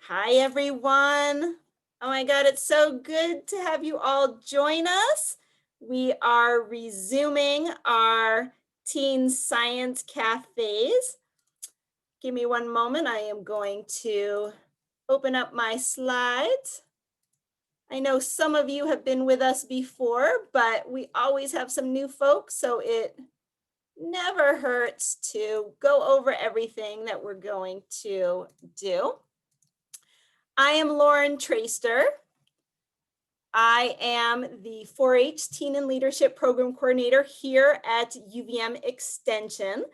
Hi, everyone. Oh my God, it's so good to have you all join us. We are resuming our teen science cafes. Give me one moment. I am going to open up my slides. I know some of you have been with us before, but we always have some new folks, so it never hurts to go over everything that we're going to do. I am Lauren Traster. I am the 4-H Teen and Leadership Program Coordinator here at UVM Extension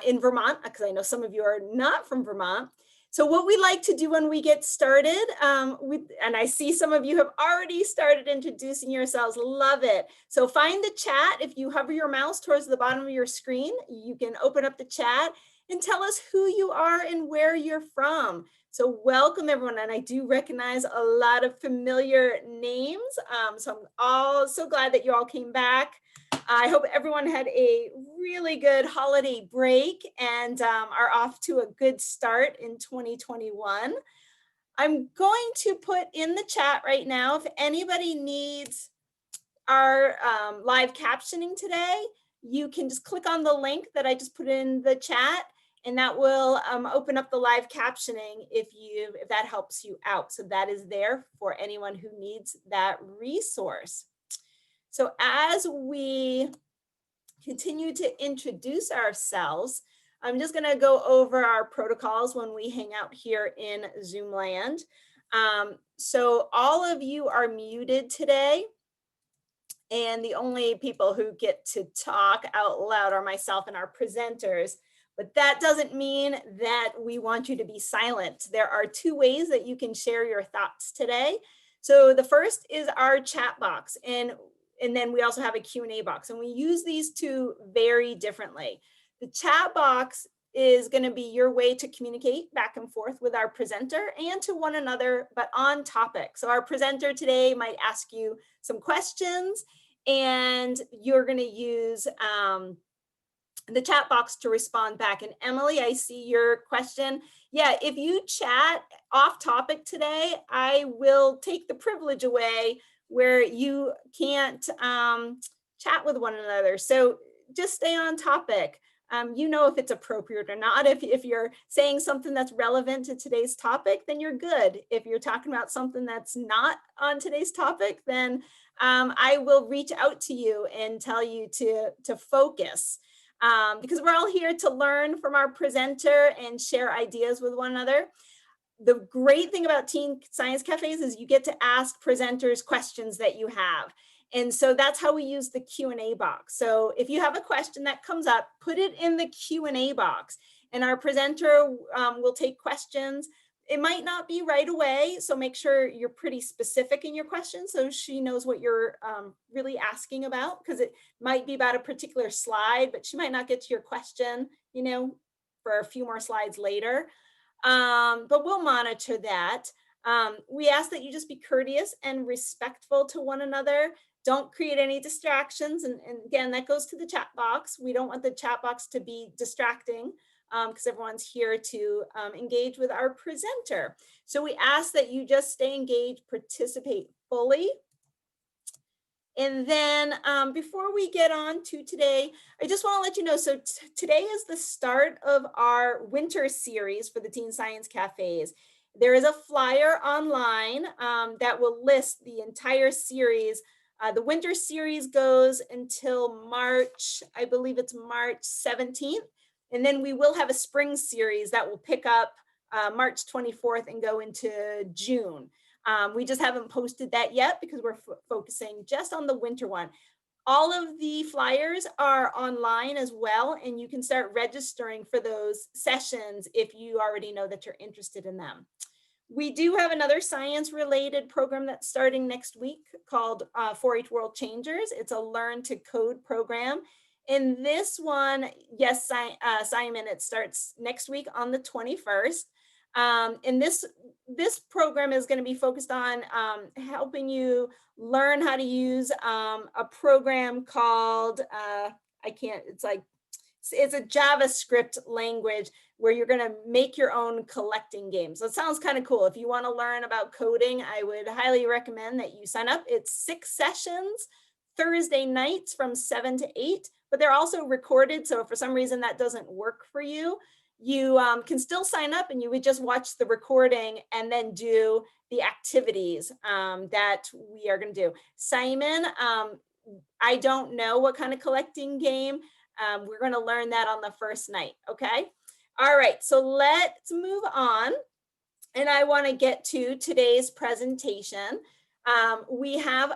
in Vermont, because I know some of you are not from Vermont. So what we like to do when we get started, and I see some of you have already started introducing yourselves, love it. So find the chat. If you hover your mouse towards the bottom of your screen, you can open up the chat and tell us who you are and where you're from. So welcome everyone, and I do recognize a lot of familiar names. So I'm so glad that you all came back. I hope everyone had a really good holiday break and are off to a good start in 2021. I'm going to put in the chat right now, if anybody needs our live captioning today, you can just click on the link that I just put in the chat, and that will open up the live captioning if that helps you out. So that is there for anyone who needs that resource. So as we continue to introduce ourselves, I'm just going to go over our protocols when we hang out here in Zoom land. So all of you are muted today. And the only people who get to talk out loud are myself and our presenters. But that doesn't mean that we want you to be silent. There are two ways that you can share your thoughts today. So the first is our chat box, and then we also have a Q&A box, and we use these two very differently. The chat box is going to be your way to communicate back and forth with our presenter and to one another, but on topic. So our presenter today might ask you some questions, and you're going to use the chat box to respond back. And Emily, I see your question. Yeah, if you chat off topic today, I will take the privilege away where you can't chat with one another. So just stay on topic. You know if it's appropriate or not. If you're saying something that's relevant to today's topic, then you're good. If you're talking about something that's not on today's topic, then I will reach out to you and tell you to focus. Because we're all here to learn from our presenter and share ideas with one another. The great thing about Teen Science Cafes is you get to ask presenters questions that you have. And so that's how we use the Q&A box. So if you have a question that comes up, put it in the Q&A box, and our presenter will take questions. It might not be right away, so make sure you're pretty specific in your questions so she knows what you're really asking about, because it might be about a particular slide, but she might not get to your question, for a few more slides later. But we'll monitor that. We ask that you just be courteous and respectful to one another. Don't create any distractions. And again, that goes to the chat box. We don't want the chat box to be distracting because everyone's here to engage with our presenter. So we ask that you just stay engaged, participate fully. And then before we get on to today, I just want to let you know, so today is the start of our winter series for the Teen Science Cafes. There is a flyer online that will list the entire series. The winter series goes until March, I believe it's March 17th. And then we will have a spring series that will pick up March 24th and go into June. We just haven't posted that yet because we're focusing just on the winter one. All of the flyers are online as well, and you can start registering for those sessions if you already know that you're interested in them. We do have another science-related program that's starting next week called 4-H World Changers. It's a Learn to Code program. In this one, yes, Simon, it starts next week on the 21st. And this program is going to be focused on helping you learn how to use a program called, it's like it's a JavaScript language where you're going to make your own collecting games. So it sounds kind of cool. If you want to learn about coding, I would highly recommend that you sign up. It's 6 sessions, Thursday nights from 7 to 8, but they're also recorded. So if for some reason that doesn't work for you, you can still sign up and you would just watch the recording and then do the activities that we are going to do. Simon, I don't know what kind of collecting game. We're going to learn that on the first night. Okay. All right. So let's move on. And I want to get to today's presentation. We have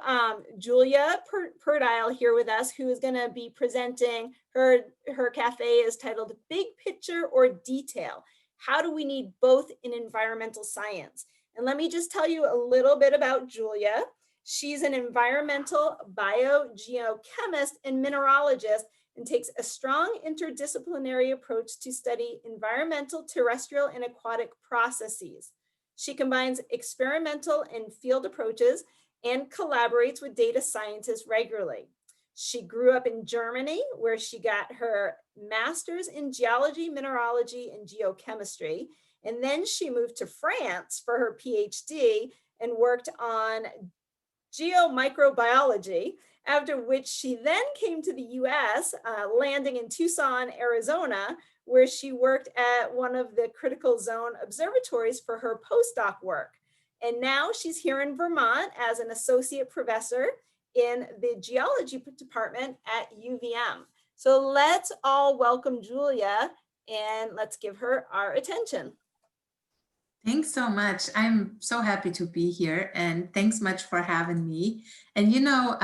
Julia Perdrial here with us, who is going to be presenting her cafe is titled Big Picture or Detail. How do we need both in environmental science? And let me just tell you a little bit about Julia. She's an environmental bio-geochemist and mineralogist and takes a strong interdisciplinary approach to study environmental, terrestrial, and aquatic processes. She combines experimental and field approaches and collaborates with data scientists regularly. She grew up in Germany, where she got her master's in geology, mineralogy, and geochemistry. And then she moved to France for her PhD and worked on Geomicrobiology, after which she then came to the US, landing in Tucson, Arizona, where she worked at one of the Critical Zone Observatories for her postdoc work. And now she's here in Vermont as an associate professor in the Geology Department at UVM. So let's all welcome Julia and let's give her our attention. Thanks so much. I'm so happy to be here, and thanks much for having me. And you know,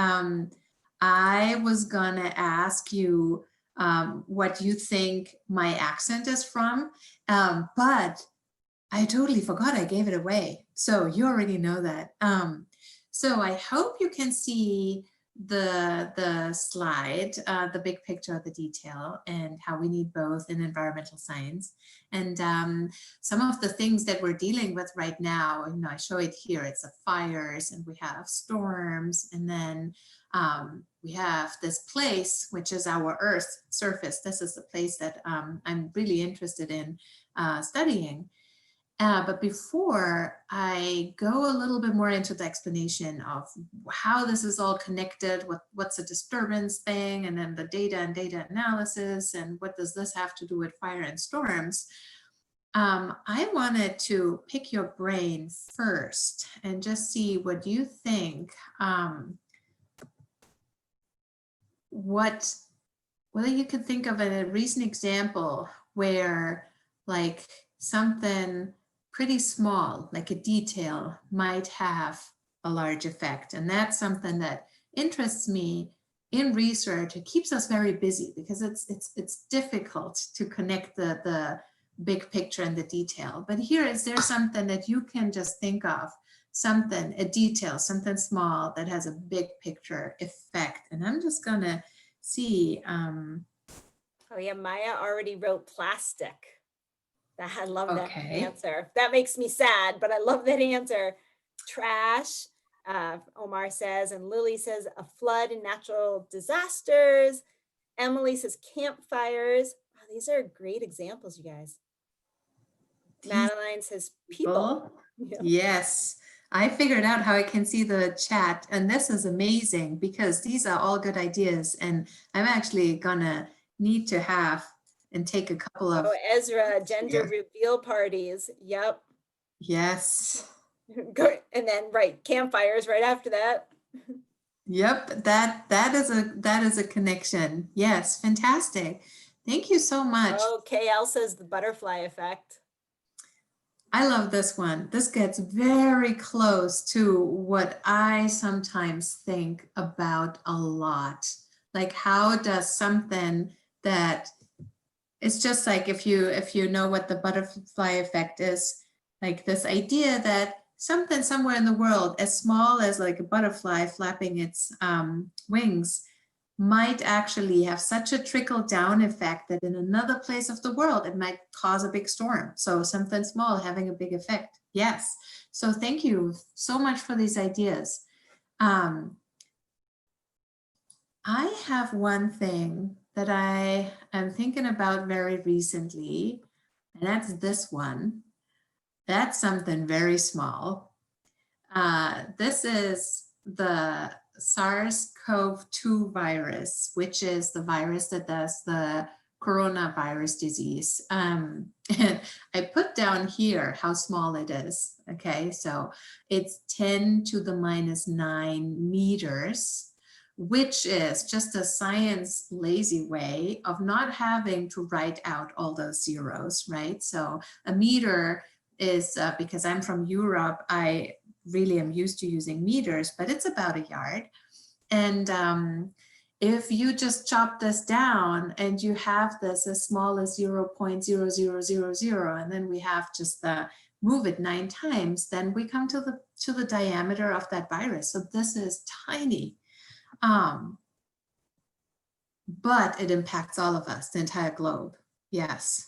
I was gonna ask you what you think my accent is from, but I totally forgot. I gave it away. So you already know that. So I hope you can see the slide, the big picture of the detail and how we need both in environmental science. And some of the things that we're dealing with right now, you know, I show it here, it's the fires and we have storms, and then we have this place, which is our Earth's surface. This is the place that I'm really interested in studying. But before I go a little bit more into the explanation of how this is all connected, what's a disturbance thing, and then the data and data analysis, and what does this have to do with fire and storms, I wanted to pick your brain first and just see what you think, whether you could think of a recent example where like something pretty small, like a detail, might have a large effect. And that's something that interests me in research. It keeps us very busy because it's difficult to connect the big picture and the detail. But here, is there something that you can just think of, something, a detail, something small that has a big picture effect? And I'm just gonna see. Oh yeah, Maya already wrote plastic. I love that Okay. answer. That makes me sad, but I love that answer. Trash, Omar says, and Lily says a flood and natural disasters. Emily says campfires. Oh, these are great examples, you guys. Madeline says people. Yeah. Yes, I figured out how I can see the chat, and this is amazing because these are all good ideas, and I'm actually gonna need to have and take a couple of. Oh, Ezra, gender reveal parties. Yep. Yes. And then right, campfires right after that. Yep, that is a connection. Yes, fantastic. Thank you so much. Oh, KL says the butterfly effect. I love this one. This gets very close to what I sometimes think about a lot. Like, how does something that it's just like, if you know what the butterfly effect is, like this idea that something somewhere in the world as small as like a butterfly flapping its wings might actually have such a trickle down effect that in another place of the world it might cause a big storm. So something small having a big effect. Yes. So thank you so much for these ideas. I have one thing that I am thinking about very recently, and that's this one. That's something very small. This is the SARS-CoV-2 virus, which is the virus that does the coronavirus disease. And I put down here how small it is. Okay, so it's 10 to the minus 9 meters, which is just a science lazy way of not having to write out all those zeros, right? So a meter is, because I'm from Europe, I really am used to using meters, but it's about a yard. And if you just chop this down and you have this as small as 0.0000, and then we have just move it 9 times, then we come to the diameter of that virus. So this is tiny, but it impacts all of us, the entire globe. Yes.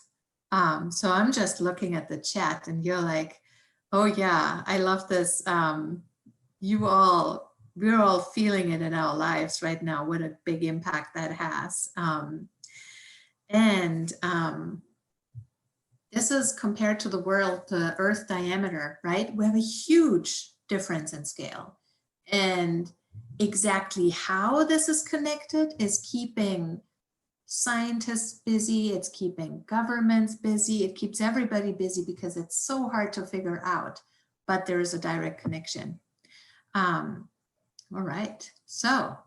So I'm just looking at the chat and you're like, oh yeah, I love this. We're all feeling it in our lives right now, what a big impact that has. This is compared to the world, the Earth diameter, right? We have a huge difference in scale. And exactly how this is connected is keeping scientists busy, it's keeping governments busy, it keeps everybody busy because it's so hard to figure out, but there is a direct connection. All right, so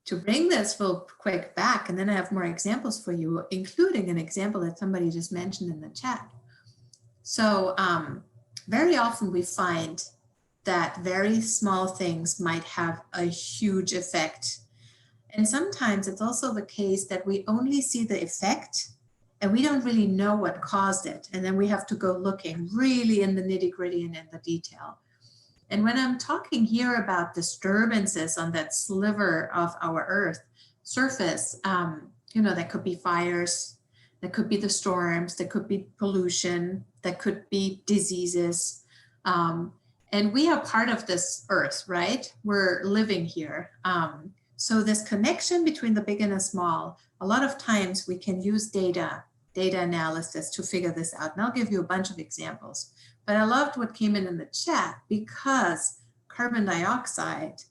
to bring this real quick back, and then I have more examples for you, including an example that somebody just mentioned in the chat. So very often we find that very small things might have a huge effect. And sometimes it's also the case that we only see the effect and we don't really know what caused it. And then we have to go looking really in the nitty-gritty and in the detail. And when I'm talking here about disturbances on that sliver of our Earth surface, you know, that could be fires, that could be the storms, that could be pollution, that could be diseases. And we are part of this Earth, right? We're living here. So this connection between the big and the small, a lot of times we can use data analysis to figure this out. And I'll give you a bunch of examples. But I loved what came in the chat because carbon dioxide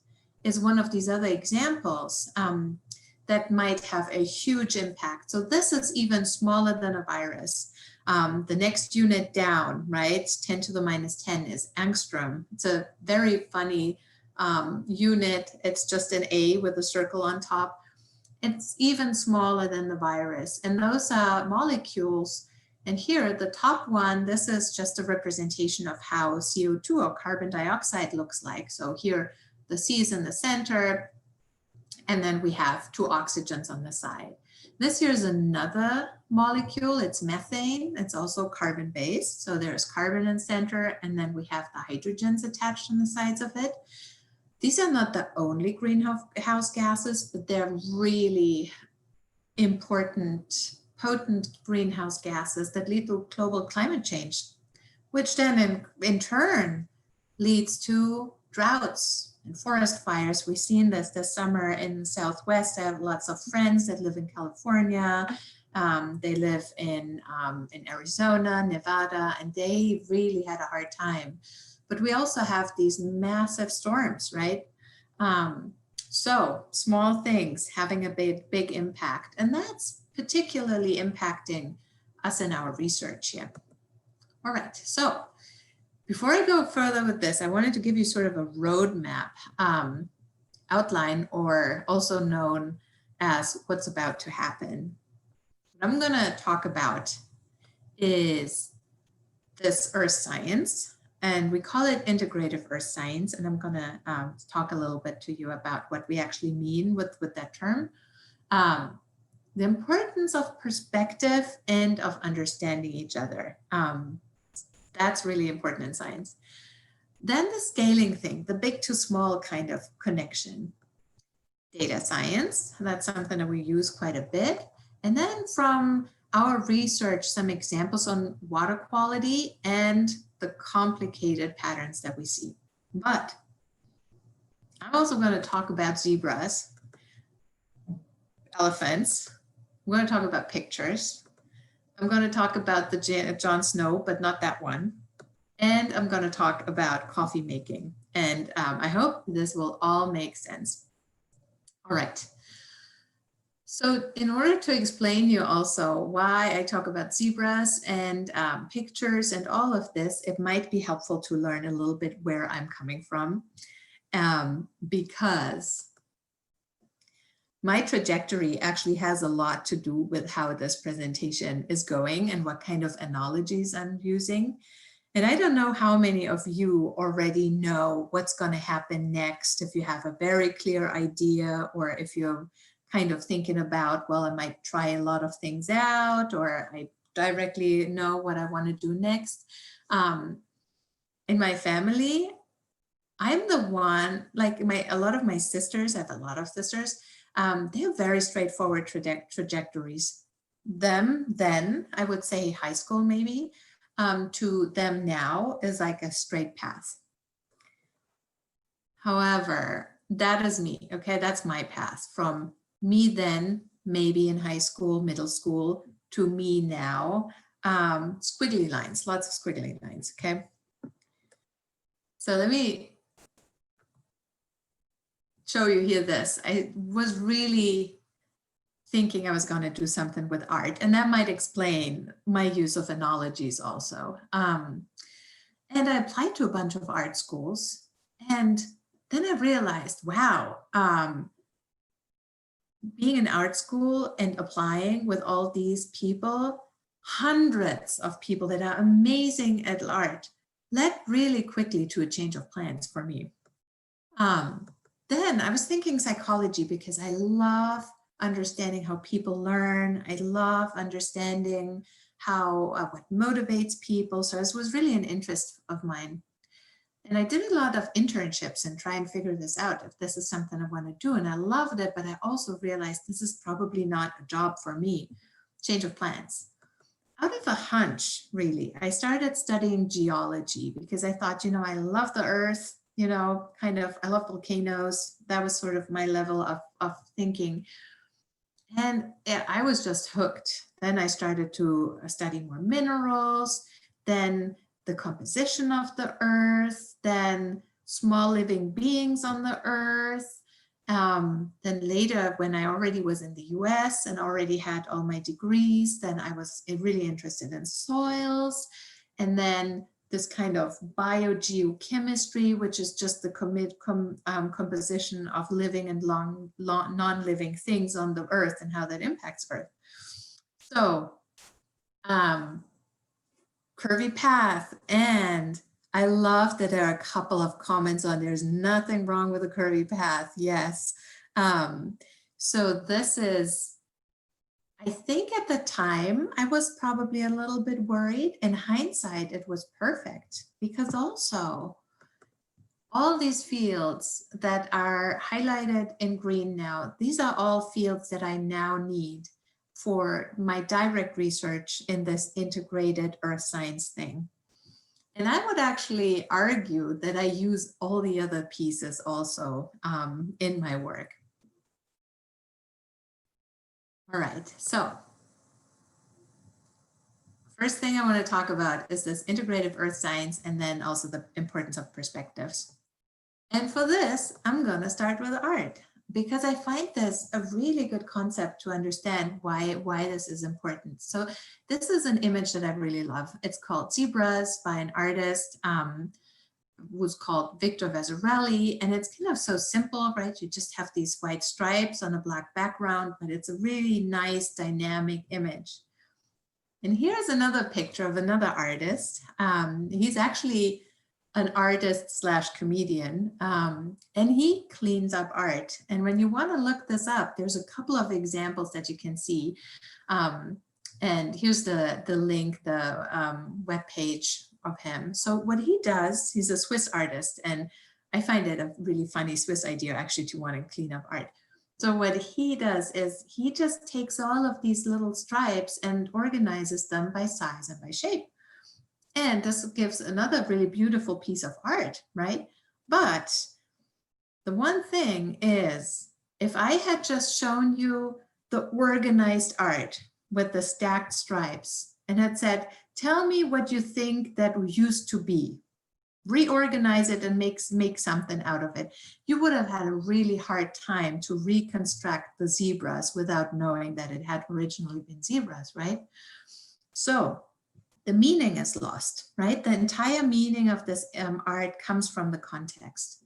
is one of these other examples that might have a huge impact. So this is even smaller than a virus. The next unit down, right, 10 to the minus 10 is angstrom. It's a very funny unit. It's just an A with a circle on top. It's even smaller than the virus. And those molecules, and here the top one, this is just a representation of how CO2 or carbon dioxide looks like. So here the C is in the center, and then we have 2 oxygens on the side. This here is another molecule, it's methane. It's also carbon-based. So there's carbon in the center, and then we have the hydrogens attached on the sides of it. These are not the only greenhouse gases, but they're really important, potent greenhouse gases that lead to global climate change, which then in turn leads to droughts and forest fires. We've seen this summer in the Southwest. I have lots of friends that live in California. They live in Arizona, Nevada, and they really had a hard time. But we also have these massive storms, right? So small things having a big impact. And that's particularly impacting us in our research here. All right, so before I go further with this, I wanted to give you sort of a roadmap outline, or also known as what's about to happen. What I'm going to talk about is this earth science, and we call it integrative earth science. And I'm going to talk a little bit to you about what we actually mean with that term. The importance of perspective and of understanding each other. That's really important in science. Then the scaling thing, the big to small kind of connection. Data science, that's something that we use quite a bit. And then from our research, some examples on water quality and the complicated patterns that we see. But I'm also going to talk about zebras elephants. I'm going to talk about pictures. I'm going to talk about the Jon Snow, but not that one. And I'm going to talk about coffee making. And I hope this will all make sense. All right. So in order to explain you also why I talk about zebras and pictures and all of this, it might be helpful to learn a little bit where I'm coming from, because my trajectory actually has a lot to do with how this presentation is going and what kind of analogies I'm using. And I don't know how many of you already know what's going to happen next, if you have a very clear idea, or if you're kind of thinking about, well, I might try a lot of things out, or I directly know what I want to do next. In my family, I'm the one, like a lot of my sisters, I have a lot of sisters, they have very straightforward trajectories. Then, I would say high school maybe, to them now is like a straight path. However, that is me, okay? That's my path from me then, maybe in high school, middle school, to me now. Squiggly lines, lots of squiggly lines, okay? So let me show you here this. I was really thinking I was going to do something with art, and that might explain my use of analogies also. And I applied to a bunch of art schools, and then I realized, wow, being in art school and applying with all these people, hundreds of people that are amazing at art, led really quickly to a change of plans for me. Then I was thinking psychology, because I love understanding how people learn. I love understanding how what motivates people. So this was really an interest of mine. And I did a lot of internships and try and figure this out, if this is something I want to do. And I loved it, but I also realized this is probably not a job for me. Change of plans. Out of a hunch, really, I started studying geology because I thought, I love the earth, kind of, I love volcanoes. That was sort of my level of thinking. And I was just hooked. Then I started to study more minerals, then the composition of the earth, then small living beings on the earth. Then later, when I already was in the US and already had all my degrees, then I was really interested in soils. And then this kind of bio-geochemistry, which is just the composition of living and non-living things on the earth and how that impacts Earth. So, curvy path, and I love that there are a couple of comments on there's nothing wrong with a curvy path. Yes. So this is, I think at the time I was probably a little bit worried. In hindsight, it was perfect, because also all these fields that are highlighted in green now, these are all fields that I now need for my direct research in this integrated earth science thing. And I would actually argue that I use all the other pieces also in my work. All right, so first thing I want to talk about is this integrative earth science, and then also the importance of perspectives. And for this, I'm going to start with art, because I find this a really good concept to understand why this is important. So this is an image that I really love. It's called Zebras by an artist who's called Victor Vasarely. And it's kind of so simple, right? You just have these white stripes on a black background, but it's a really nice dynamic image. And here's another picture of another artist. He's actually an artist slash comedian, and he cleans up art. And when you want to look this up, there's a couple of examples that you can see. And here's the link, the webpage of him. So what he does, he's a Swiss artist, and I find it a really funny Swiss idea actually to want to clean up art. So what he does is he just takes all of these little stripes and organizes them by size and by shape. And this gives another really beautiful piece of art, right? But the one thing is, if I had just shown you the organized art with the stacked stripes and had said, tell me what you think that used to be. Reorganize it and make something out of it. You would have had a really hard time to reconstruct the zebras without knowing that it had originally been zebras, right? So the meaning is lost, right? The entire meaning of this art comes from the context.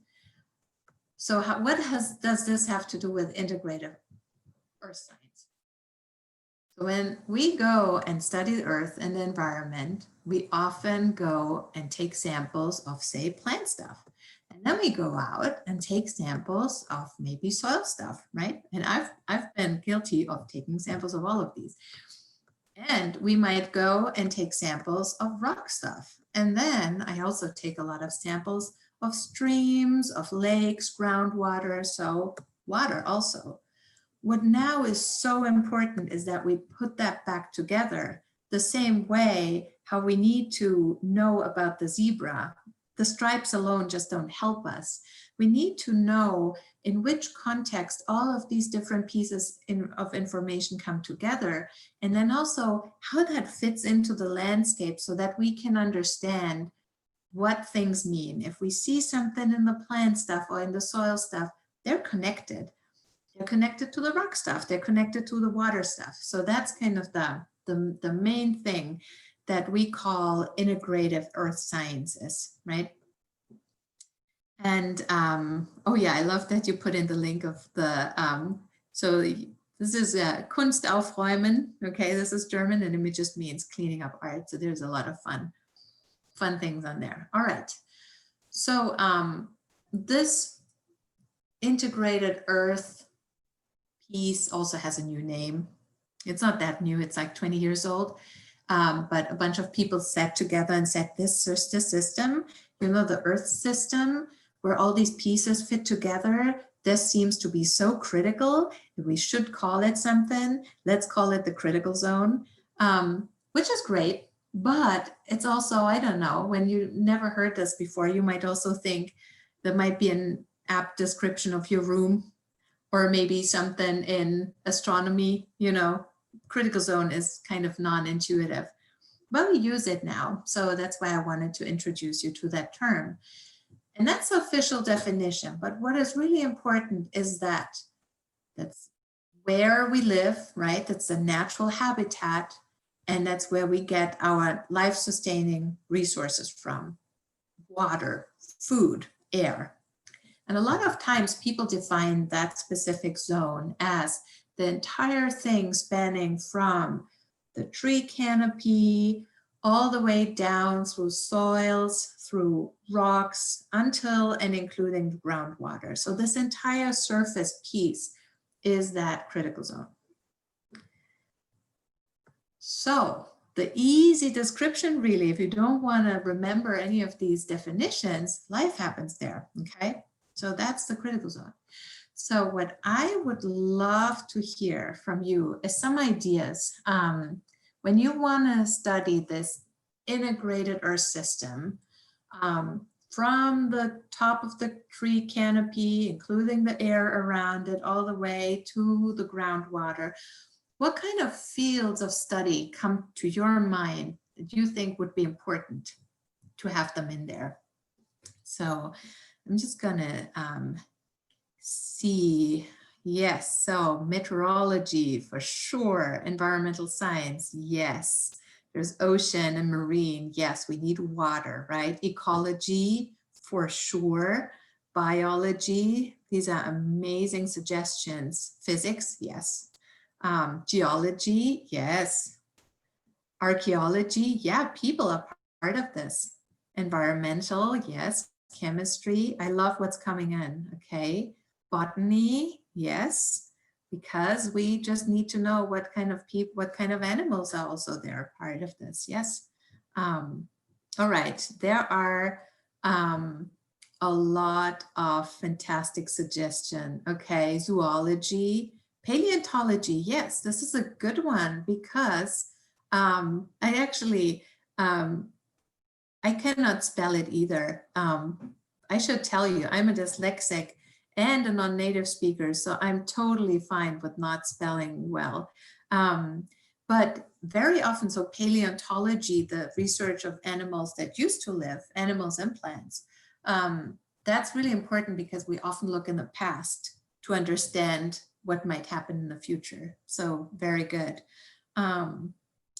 So what does this have to do with integrative earth science? So when we go and study the earth and the environment, we often go and take samples of, say, plant stuff. And then we go out and take samples of maybe soil stuff, right? And I've been guilty of taking samples of all of these. And we might go and take samples of rock stuff. And then I also take a lot of samples of streams, of lakes, groundwater, so water also. What now is so important is that we put that back together the same way how we need to know about the zebra. The stripes alone just don't help us. We need to know in which context all of these different pieces of information come together, and then also how that fits into the landscape so that we can understand what things mean. If we see something in the plant stuff or in the soil stuff, they're connected. They're connected to the rock stuff. They're connected to the water stuff. So that's kind of the main thing that we call integrative earth sciences, right? And oh yeah, I love that you put in the link of the, so this is Kunst aufräumen. Okay, this is German and it just means cleaning up art. So there's a lot of fun things on there. All right. So this integrated earth piece also has a new name. It's not that new, it's like 20 years old, but a bunch of people sat together and said, this is the system, you know, the earth system where all these pieces fit together. This seems to be so critical that we should call it something. Let's call it the critical zone, which is great, but it's also, I don't know, when you never heard this before, you might also think there might be an apt description of your room, or maybe something in astronomy, you know, critical zone is kind of non-intuitive, but we use it now. So that's why I wanted to introduce you to that term. And that's the official definition. But what is really important is that that's where we live, right? That's the natural habitat. And that's where we get our life-sustaining resources from: water, food, air. And a lot of times people define that specific zone as the entire thing spanning from the tree canopy all the way down through soils, through rocks, until and including the groundwater. So this entire surface piece is that critical zone. So the easy description, really, if you don't want to remember any of these definitions, life happens there, okay? So that's the critical zone. So what I would love to hear from you is some ideas. When you want to study this integrated earth system, from the top of the tree canopy, including the air around it, all the way to the groundwater, what kind of fields of study come to your mind that you think would be important to have them in there? So I'm just gonna see, yes, so meteorology for sure, environmental science, yes. There's ocean and marine, yes, we need water, right? Ecology for sure, biology, these are amazing suggestions. Physics, yes. Geology, yes. Archaeology, yeah, people are part of this. Environmental, yes. Chemistry, I love what's coming in, okay. Botany, yes, because we just need to know what kind of people, what kind of animals are also there, part of this, yes. All right, there are a lot of fantastic suggestion, okay. Zoology, paleontology, yes, this is a good one because I actually, I cannot spell it either. I should tell you, I'm a dyslexic, and a non-native speaker, so I'm totally fine with not spelling well. But very often, so paleontology, the research of animals that used to live, animals and plants, that's really important because we often look in the past to understand what might happen in the future. So very good.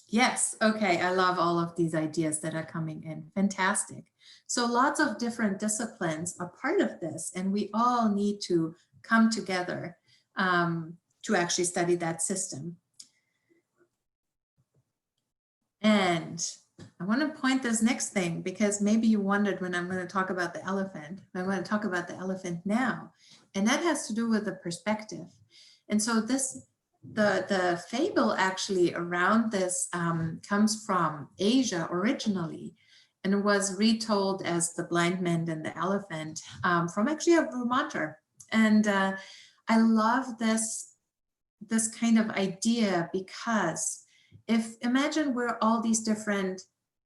Yes, okay, I love all of these ideas that are coming in. Fantastic. So lots of different disciplines are part of this, and we all need to come together to actually study that system. And I want to point this next thing, because maybe you wondered when I'm going to talk about the elephant. I'm going to talk about the elephant now, and that has to do with the perspective. And so the fable actually around this comes from Asia originally, and it was retold as The Blind Man and the Elephant from actually a Vermonter. And I love this kind of idea, because imagine we're all these different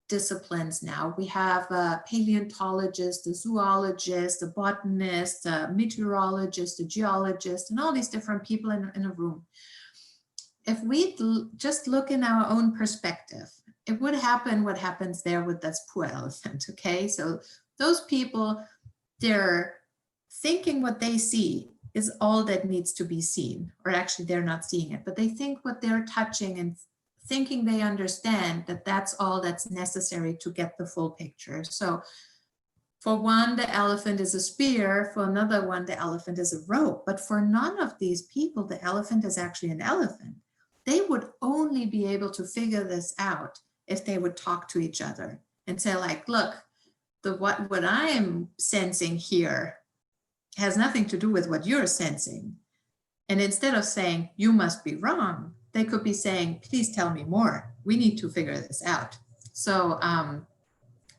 disciplines now. We have a paleontologist, a zoologist, a botanist, a meteorologist, a geologist, and all these different people in a room. If we just look in our own perspective, it would happen what happens there with this poor elephant, okay? So those people, they're thinking what they see is all that needs to be seen, or actually they're not seeing it, but they think what they're touching and thinking they understand that that's all that's necessary to get the full picture. So for one, the elephant is a spear. For another one, the elephant is a rope. But for none of these people, the elephant is actually an elephant. They would only be able to figure this out if they would talk to each other and say, like, look, what I am sensing here has nothing to do with what you're sensing. And instead of saying, you must be wrong, they could be saying, please tell me more. We need to figure this out. So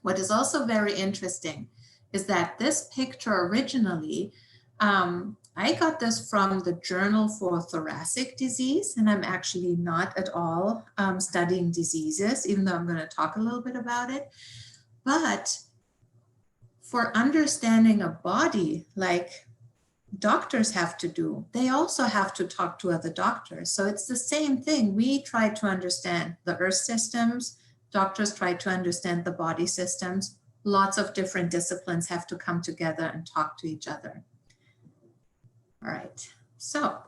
what is also very interesting is that this picture originally, I got this from the Journal for Thoracic Disease, and I'm actually not at all studying diseases, even though I'm going to talk a little bit about it. But for understanding a body, like doctors have to do, they also have to talk to other doctors. So it's the same thing. We try to understand the earth systems, doctors try to understand the body systems. Lots of different disciplines have to come together and talk to each other. All right, so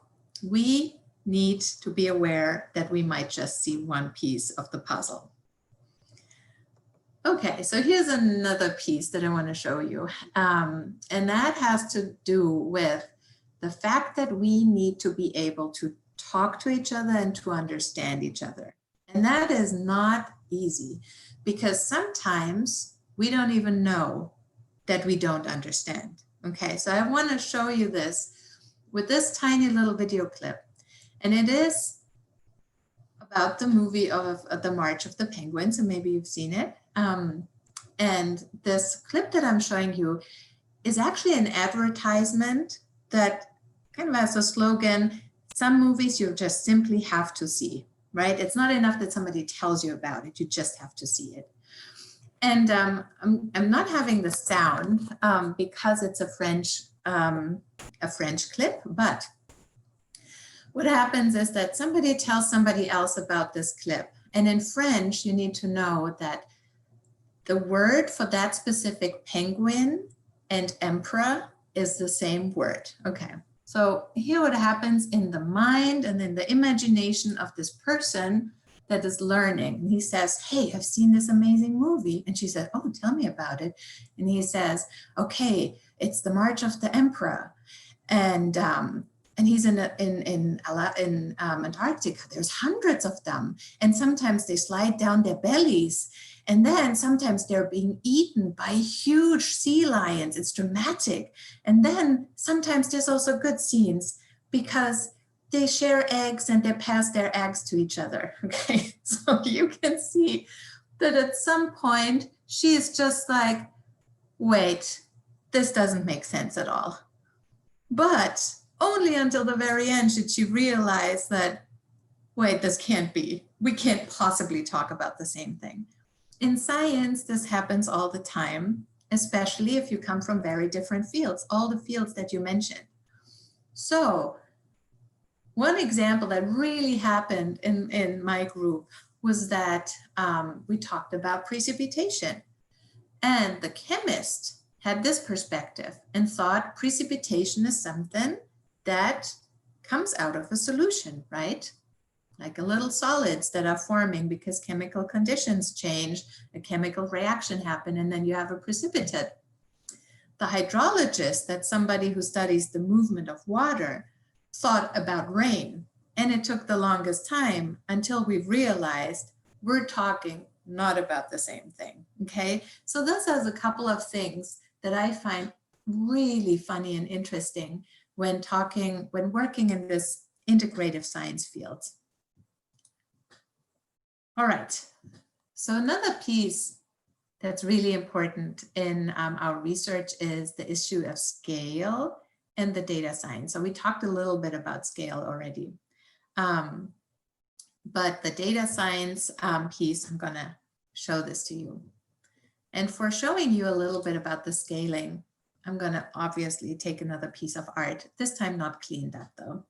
we need to be aware that we might just see one piece of the puzzle. Okay, so here's another piece that I want to show you. And that has to do with the fact that we need to be able to talk to each other and to understand each other. And that is not easy, because sometimes we don't even know that we don't understand. Okay, so I want to show you this with this tiny little video clip. And it is about the movie of The March of the Penguins, and maybe you've seen it. And this clip that I'm showing you is actually an advertisement that kind of has a slogan, some movies you just simply have to see, right? It's not enough that somebody tells you about it, you just have to see it. And I'm not having the sound because it's a French clip, but what happens is that somebody tells somebody else about this clip. And in French, you need to know that the word for that specific penguin and emperor is the same word. Okay, so here what happens in the mind and in the imagination of this person that is learning. And he says, hey, I've seen this amazing movie. And she said, oh, tell me about it. And he says, okay, it's The March of the Emperor. And he's in Antarctica. There's hundreds of them. And sometimes they slide down their bellies. And then sometimes they're being eaten by huge sea lions. It's dramatic. And then sometimes there's also good scenes because they share eggs and they pass their eggs to each other. Okay, so you can see that at some point she is just like, wait, this doesn't make sense at all. But only until the very end should she realize that, wait, this can't be. We can't possibly talk about the same thing. In science, this happens all the time, especially if you come from very different fields, all the fields that you mentioned. So one example that really happened in my group was that we talked about precipitation. And the chemist had this perspective and thought precipitation is something that comes out of a solution, right? Like a little solids that are forming because chemical conditions change, a chemical reaction happen, and then you have a precipitate. The hydrologist, that's somebody who studies the movement of water, thought about rain. And it took the longest time until we realized we're talking not about the same thing, okay? So those are a couple of things that I find really funny and interesting when working in this integrative science field. All right, so another piece that's really important in our research is the issue of scale and the data science. So we talked a little bit about scale already. But the data science piece, I'm gonna show this to you. And for showing you a little bit about the scaling, I'm gonna obviously take another piece of art, this time not cleaned up though.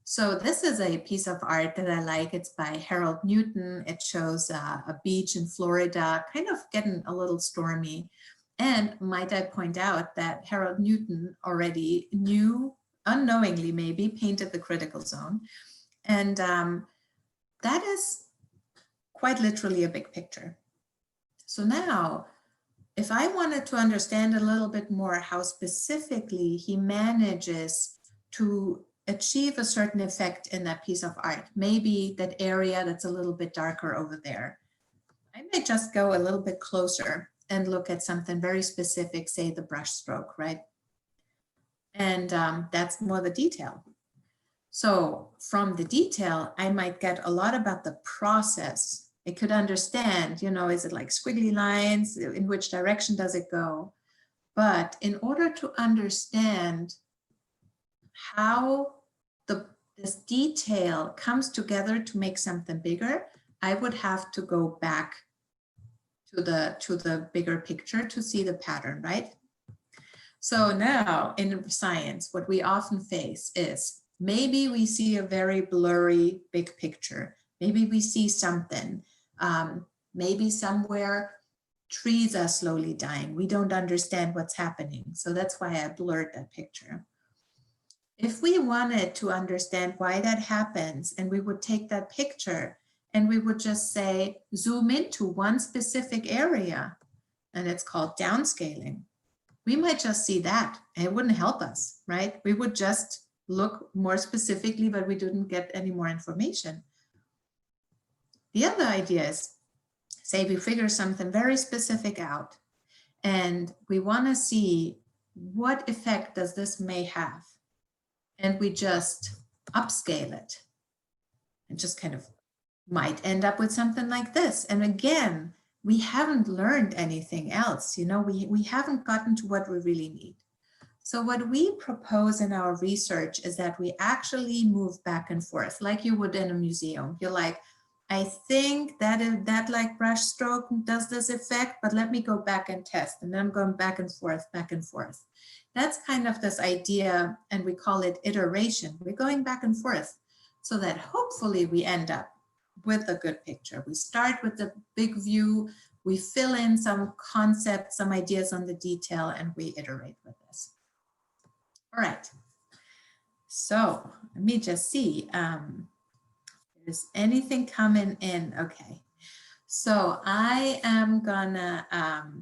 So this is a piece of art that I like. It's by Harold Newton. It shows a beach in Florida, kind of getting a little stormy. And might I point out that Harold Newton already knew, unknowingly maybe, painted the critical zone. And that is quite literally a big picture. So now, if I wanted to understand a little bit more how specifically he manages to achieve a certain effect in that piece of art, maybe that area that's a little bit darker over there, I may just go a little bit closer and look at something very specific, say the brush stroke, right? And that's more the detail. So from the detail, I might get a lot about the process. I could understand, you know, is it like squiggly lines? In which direction does it go? But in order to understand how this detail comes together to make something bigger, I would have to go back to the bigger picture to see the pattern, right? So now in science, what we often face is maybe we see a very blurry big picture. Maybe we see something, maybe somewhere trees are slowly dying. We don't understand what's happening. So that's why I blurred that picture. If we wanted to understand why that happens, and we would take that picture and we would just say, zoom into one specific area, and it's called downscaling. We might just see that, and it wouldn't help us, right? We would just look more specifically, but we didn't get any more information. The other idea is, say we figure something very specific out, and we want to see what effect does this may have. And we just upscale it and just kind of might end up with something like this. And again, we haven't learned anything else. You know, we haven't gotten to what we really need. So what we propose in our research is that we actually move back and forth like you would in a museum. You're like, I think that like brush stroke does this effect, but let me go back and test. And then I'm going back and forth, back and forth. That's kind of this idea, and we call it iteration. We're going back and forth so that hopefully we end up with a good picture. We start with the big view, we fill in some concepts, some ideas on the detail, and we iterate with this. All right, so let me just see. Is anything coming in? Okay. So I am gonna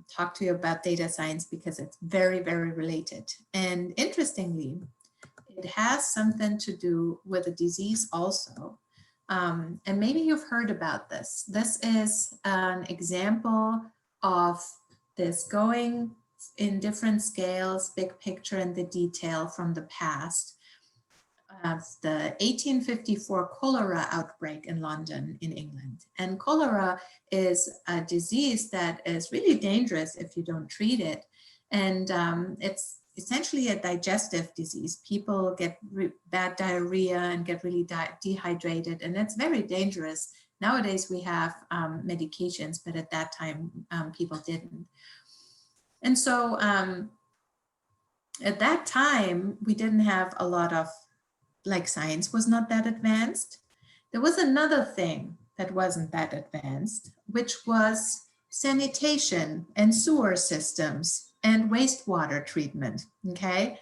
talk to you about data science because it's very, very related. And interestingly, it has something to do with a disease also. And maybe you've heard about this. This is an example of this going in different scales, big picture and the detail from the past. Of the 1854 cholera outbreak in London, in England. And cholera is a disease that is really dangerous if you don't treat it. And it's essentially a digestive disease. People get bad diarrhea and get really dehydrated, and it's very dangerous. Nowadays we have medications, but at that time people didn't. And so at that time, we didn't have a lot of, like, science was not that advanced. There was another thing that wasn't that advanced, which was sanitation and sewer systems and wastewater treatment, okay?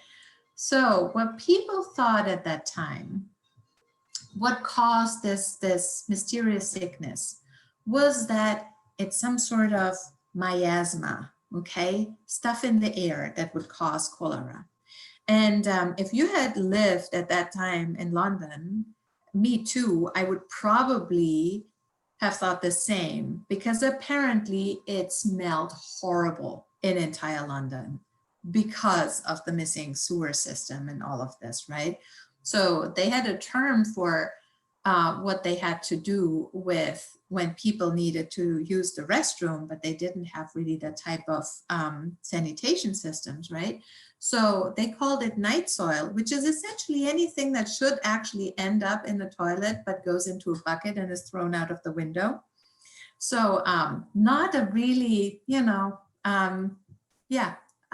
So what people thought at that time, what caused this mysterious sickness, was that it's some sort of miasma, okay? Stuff in the air that would cause cholera. And if you had lived at that time in London, me too, I would probably have thought the same, because apparently it smelled horrible in entire London because of the missing sewer system and all of this, right? So they had a term for what they had to do with when people needed to use the restroom, but they didn't have really that type of sanitation systems, right? So they called it night soil, which is essentially anything that should actually end up in the toilet, but goes into a bucket and is thrown out of the window. So not a really, yeah,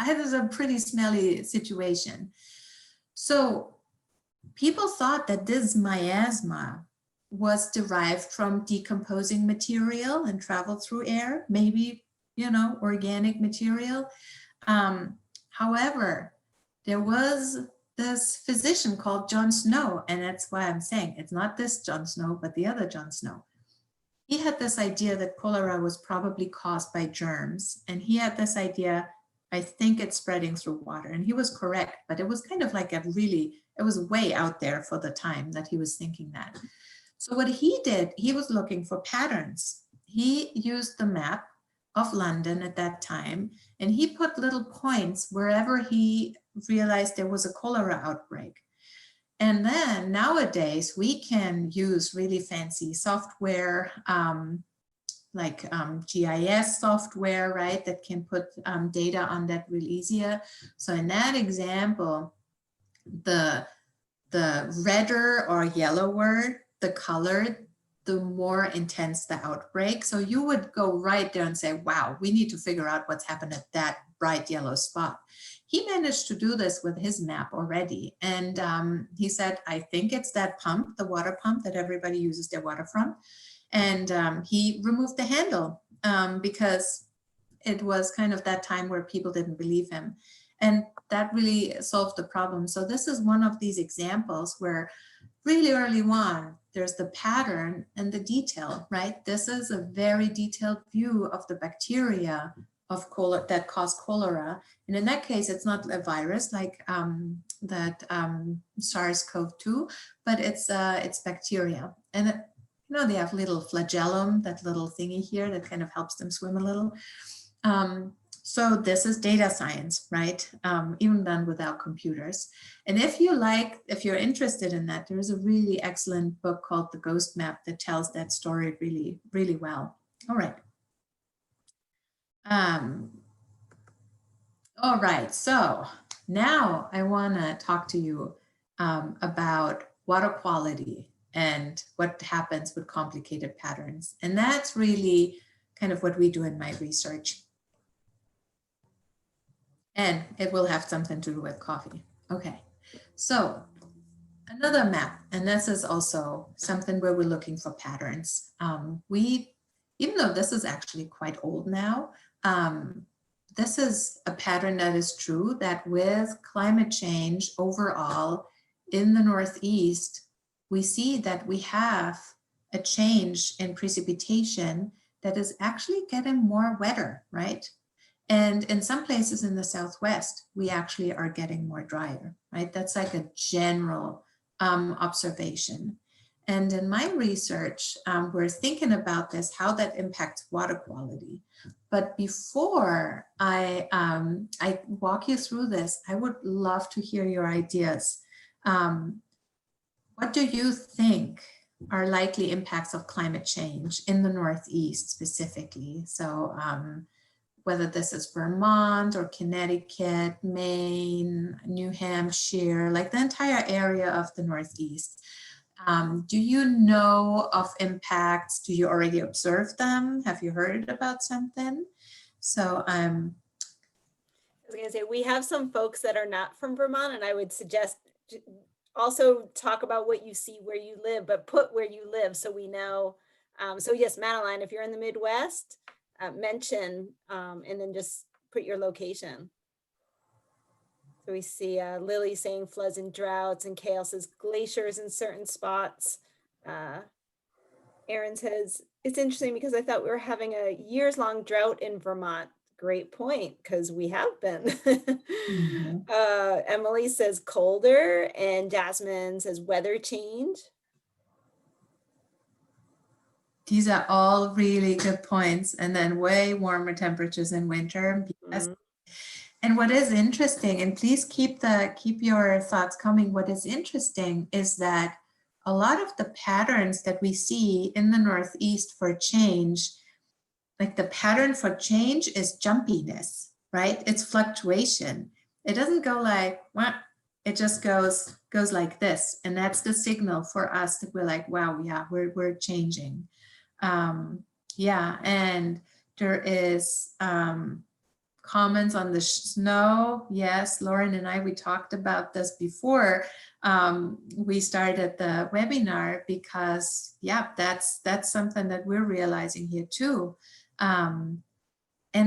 it was a pretty smelly situation. So people thought that this miasma was derived from decomposing material and traveled through air, maybe, organic material. However, there was this physician called John Snow, and that's why I'm saying it's not this John Snow, but the other John Snow. He had this idea that cholera was probably caused by germs, and he had this idea, I think it's spreading through water, and he was correct, but it was kind of like it was way out there for the time that he was thinking that. So what he did, he was looking for patterns. He used the map of London at that time, and he put little points wherever he realized there was a cholera outbreak. And then nowadays we can use really fancy software, like GIS software, right, that can put data on that real easier. So in that example, the redder or yellower the color, the more intense the outbreak. So you would go right there and say, wow, we need to figure out what's happened at that bright yellow spot. He managed to do this with his map already. And he said, I think it's that pump, the water pump that everybody uses their water from. And he removed the handle because it was kind of that time where people didn't believe him. And that really solved the problem. So this is one of these examples where really early on, there's the pattern and the detail, right? This is a very detailed view of the bacteria of cholera that cause cholera. And in that case, it's not a virus like that SARS-CoV-2, but it's bacteria. And they have little flagellum, that little thingy here that kind of helps them swim a little. So this is data science, right? Even done without computers. And if you're interested in that, there's a really excellent book called The Ghost Map that tells that story really, really well. All right. All right, so now I want to talk to you about water quality and what happens with complicated patterns. And that's really kind of what we do in my research. And it will have something to do with coffee. Okay, so another map, and this is also something where we're looking for patterns. Even though this is actually quite old now, this is a pattern that is true, that with climate change overall in the Northeast, we see that we have a change in precipitation that is actually getting more wetter, right? And in some places in the Southwest, we actually are getting more drier, right? That's like a general observation. And in my research, we're thinking about this, how that impacts water quality. But before I walk you through this, I would love to hear your ideas. What do you think are likely impacts of climate change in the Northeast specifically? So whether this is Vermont or Connecticut, Maine, New Hampshire, like the entire area of the Northeast. Do you know of impacts? Do you already observe them? Have you heard about something? So was gonna say, we have some folks that are not from Vermont, and I would suggest also talk about what you see where you live, but put where you live so we know. So yes, Madeline, if you're in the Midwest, mention and then just put your location. So we see Lily saying floods and droughts, and Kale says glaciers in certain spots. Aaron says, it's interesting because I thought we were having a years-long drought in Vermont. Great point, because we have been. Mhm. Emily says colder, and Jasmine says weather change. These are all really good points. And then way warmer temperatures in winter. Yes. Mhm. And what is interesting, and please keep your thoughts coming. What is interesting is that a lot of the patterns that we see in the Northeast for change, like the pattern for change is jumpiness, right? It's fluctuation. It doesn't go like, what? It just goes like this. And that's the signal for us that we're like, wow, yeah, we're changing. Yeah, and there is comments on the snow. Yes, Lauren and I, we talked about this before we started the webinar, because yeah, that's something that we're realizing here too. And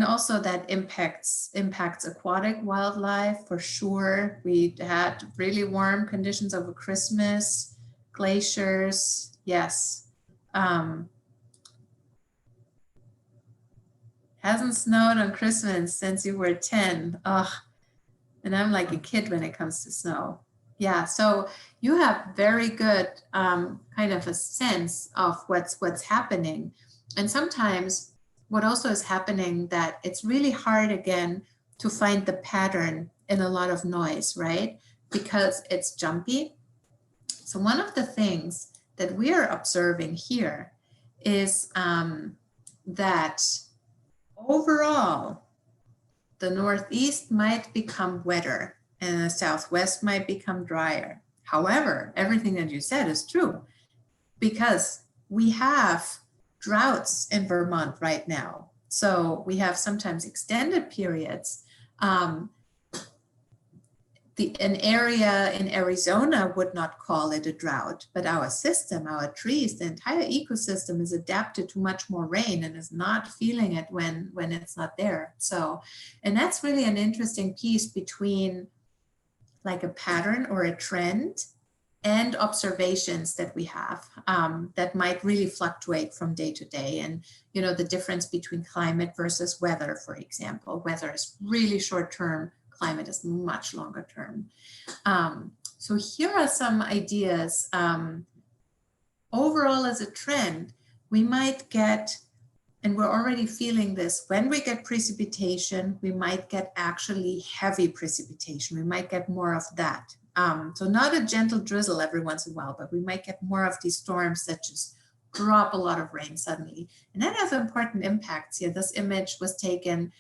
also that impacts aquatic wildlife for sure. We had really warm conditions over Christmas, glaciers, yes. Hasn't snowed on Christmas since you were 10. Ugh. And I'm like a kid when it comes to snow. Yeah, so you have very good kind of a sense of what's happening. And sometimes what also is happening, that it's really hard again to find the pattern in a lot of noise, right? Because it's jumpy. So one of the things that we are observing here is that overall, the Northeast might become wetter and the Southwest might become drier. However, everything that you said is true, because we have droughts in Vermont right now. So we have sometimes extended periods. An area in Arizona would not call it a drought, but our system, our trees, the entire ecosystem is adapted to much more rain and is not feeling it when it's not there. So, and that's really an interesting piece between like a pattern or a trend and observations that we have that might really fluctuate from day to day. And, you know, the difference between climate versus weather, for example. Weather is really short term, climate is much longer term. So here are some ideas. Overall, as a trend, we might get, and we're already feeling this, when we get precipitation, we might get actually heavy precipitation. We might get more of that. So not a gentle drizzle every once in a while, but we might get more of these storms that just drop a lot of rain suddenly. And that has important impacts here. This image was taken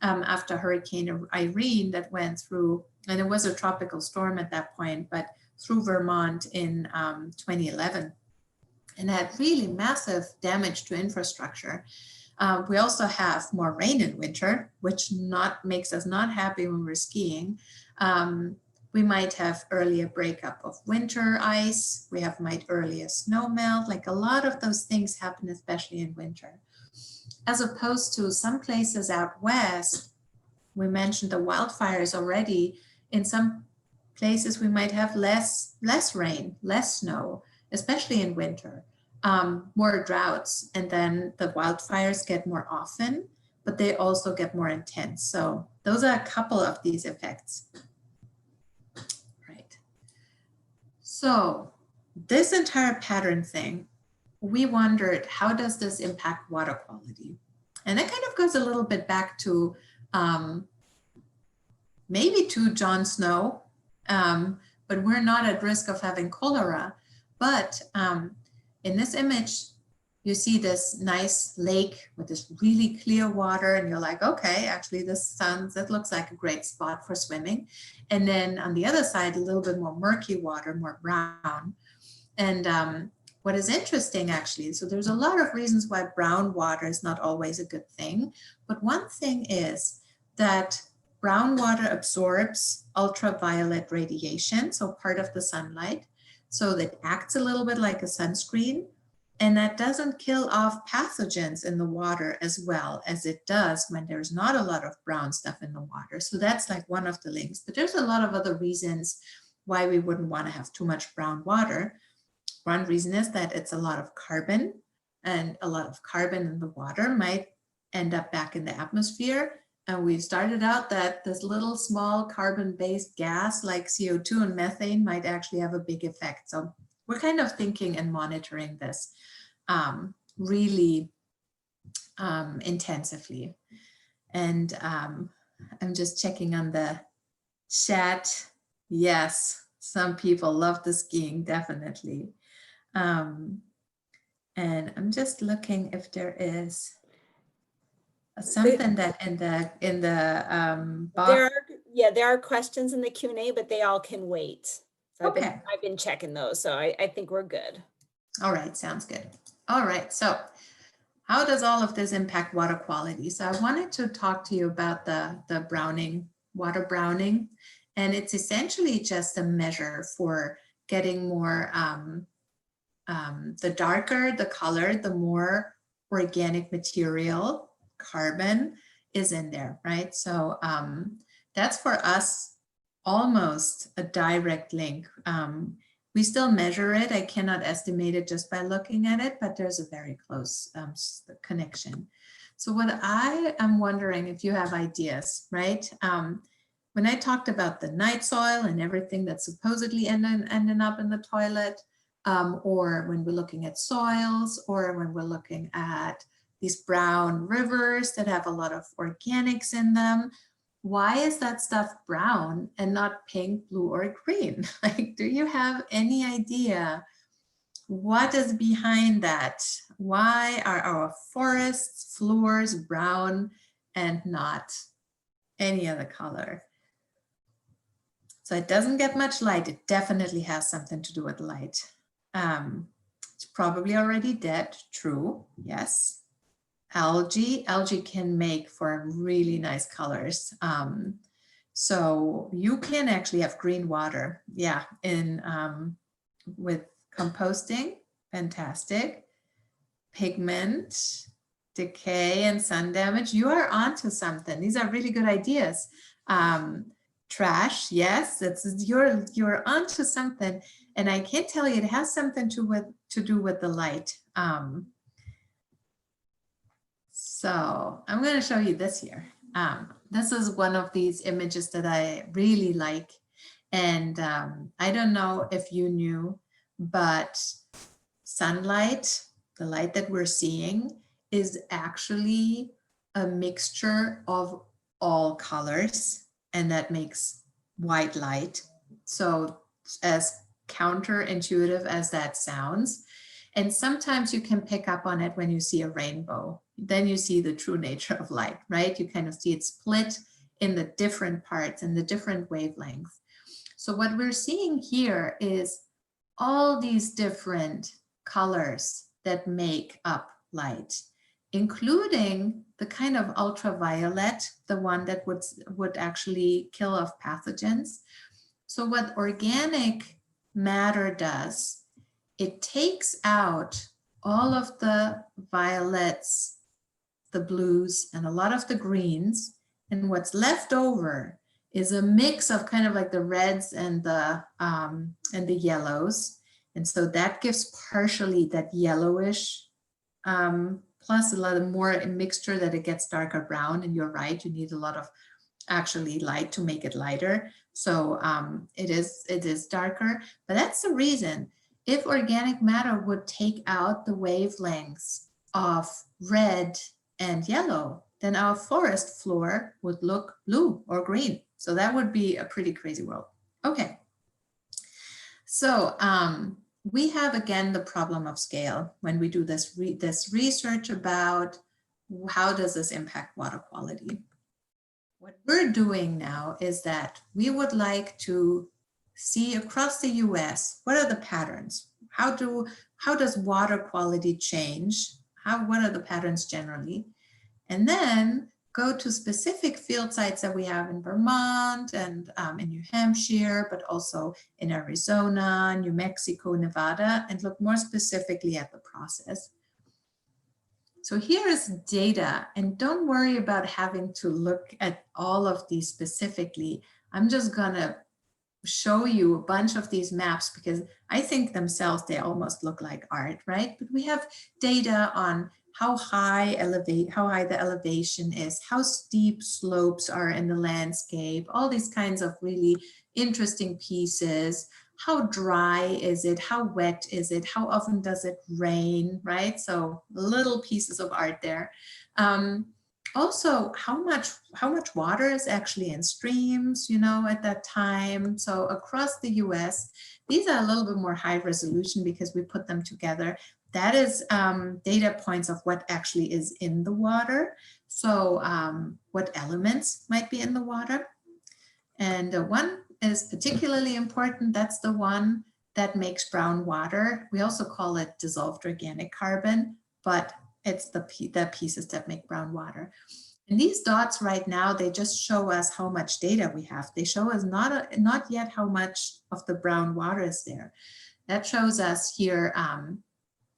after Hurricane Irene that went through, and it was a tropical storm at that point, but through Vermont in 2011, and had really massive damage to infrastructure. We also have more rain in winter, which makes us not happy when we're skiing. We might have earlier breakup of winter ice. We might earlier snow melt. Like a lot of those things happen, especially in winter. As opposed to some places out west, we mentioned the wildfires already. In some places, we might have less rain, less snow, especially in winter, more droughts, and then the wildfires get more often, but they also get more intense. So those are a couple of these effects. Right. So this entire pattern thing, we wondered, how does this impact water quality? And that kind of goes a little bit back to maybe to Jon Snow, but we're not at risk of having cholera. But in this image, you see this nice lake with this really clear water, and you're like, okay, actually that looks like a great spot for swimming. And then on the other side, a little bit more murky water, more brown. And what is interesting actually, so there's a lot of reasons why brown water is not always a good thing, but one thing is that brown water absorbs ultraviolet radiation, so part of the sunlight, so that acts a little bit like a sunscreen, and that doesn't kill off pathogens in the water as well as it does when there's not a lot of brown stuff in the water. So that's like one of the links, but there's a lot of other reasons why we wouldn't want to have too much brown water. One reason is that it's a lot of carbon, and a lot of carbon in the water might end up back in the atmosphere. And we've started out that this little small carbon-based gas like CO2 and methane might actually have a big effect. So we're kind of thinking and monitoring this really intensively. And I'm just checking on the chat. Yes, some people love the skiing, definitely. And I'm just looking if there is something that in the box. There are questions in the Q&A, but they all can wait. So Okay. I've been checking those, so I think we're good. All right, sounds good. All right, so how does all of this impact water quality? So I wanted to talk to you about the browning, water browning, and it's essentially just a measure for getting more, the darker the color, the more organic material, carbon is in there, right? So that's for us almost a direct link. We still measure it. I cannot estimate it just by looking at it, but there's a very close connection. So what I am wondering if you have ideas, right? When I talked about the night soil and everything that's supposedly ending up in the toilet, or when we're looking at soils, or when we're looking at these brown rivers that have a lot of organics in them, why is that stuff brown and not pink, blue, or green? Like, do you have any idea what is behind that? Why are our forests, floors brown and not any other color? So it doesn't get much light. It definitely has something to do with light. It's probably already dead. True. Yes. Algae can make for really nice colors. So you can actually have green water. Yeah. With composting. Fantastic. Pigment, decay, and sun damage. You are onto something. These are really good ideas. Trash, yes, you're onto something, and I can tell you it has something to do with the light. So I'm going to show you this here. This is one of these images that I really like, and I don't know if you knew, but sunlight, the light that we're seeing, is actually a mixture of all colors, and that makes white light. So as counterintuitive as that sounds, and sometimes you can pick up on it when you see a rainbow, then you see the true nature of light, right? You kind of see it split in the different parts and the different wavelengths. So what we're seeing here is all these different colors that make up light, including the kind of ultraviolet, the one that would actually kill off pathogens. So what organic matter does, it takes out all of the violets, the blues, and a lot of the greens, and what's left over is a mix of kind of like the reds and the yellows. And so that gives partially that yellowish, plus a lot of more mixture that it gets darker brown. And you're right, you need a lot of actually light to make it lighter. So it is darker, but that's the reason. If organic matter would take out the wavelengths of red and yellow, then our forest floor would look blue or green. So that would be a pretty crazy world. Okay. So we have, again, the problem of scale when we do this research about how does this impact water quality. What we're doing now is that we would like to see across the US, what are the patterns? How does water quality change? What are the patterns generally? And then go to specific field sites that we have in Vermont and in New Hampshire, but also in Arizona, New Mexico, Nevada, and look more specifically at the process. So here is data, and don't worry about having to look at all of these specifically. I'm just gonna show you a bunch of these maps because I think themselves, they almost look like art, right? But we have data on how high the elevation is, how steep slopes are in the landscape, all these kinds of really interesting pieces. How dry is it? How wet is it? How often does it rain, right? So little pieces of art there. Also, how much water is actually in streams, you know, at that time. So across the US, these are a little bit more high resolution because we put them together. That is data points of what actually is in the water. So what elements might be in the water. And one is particularly important. That's the one that makes brown water. We also call it dissolved organic carbon, but it's the pieces that make brown water. And these dots right now, they just show us how much data we have. They show us not yet how much of the brown water is there. That shows us here,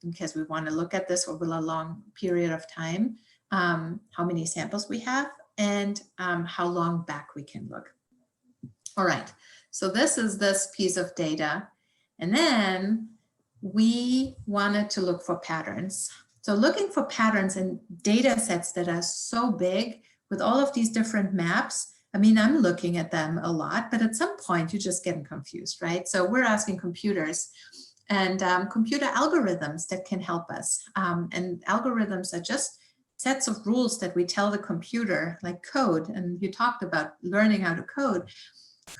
because we want to look at this over a long period of time, how many samples we have and how long back we can look. All right, so this is this piece of data. And then we wanted to look for patterns. So looking for patterns in data sets that are so big with all of these different maps, I mean, I'm looking at them a lot, but at some point you're just getting confused, right? So we're asking computers and computer algorithms that can help us. And algorithms are just sets of rules that we tell the computer, like code. And you talked about learning how to code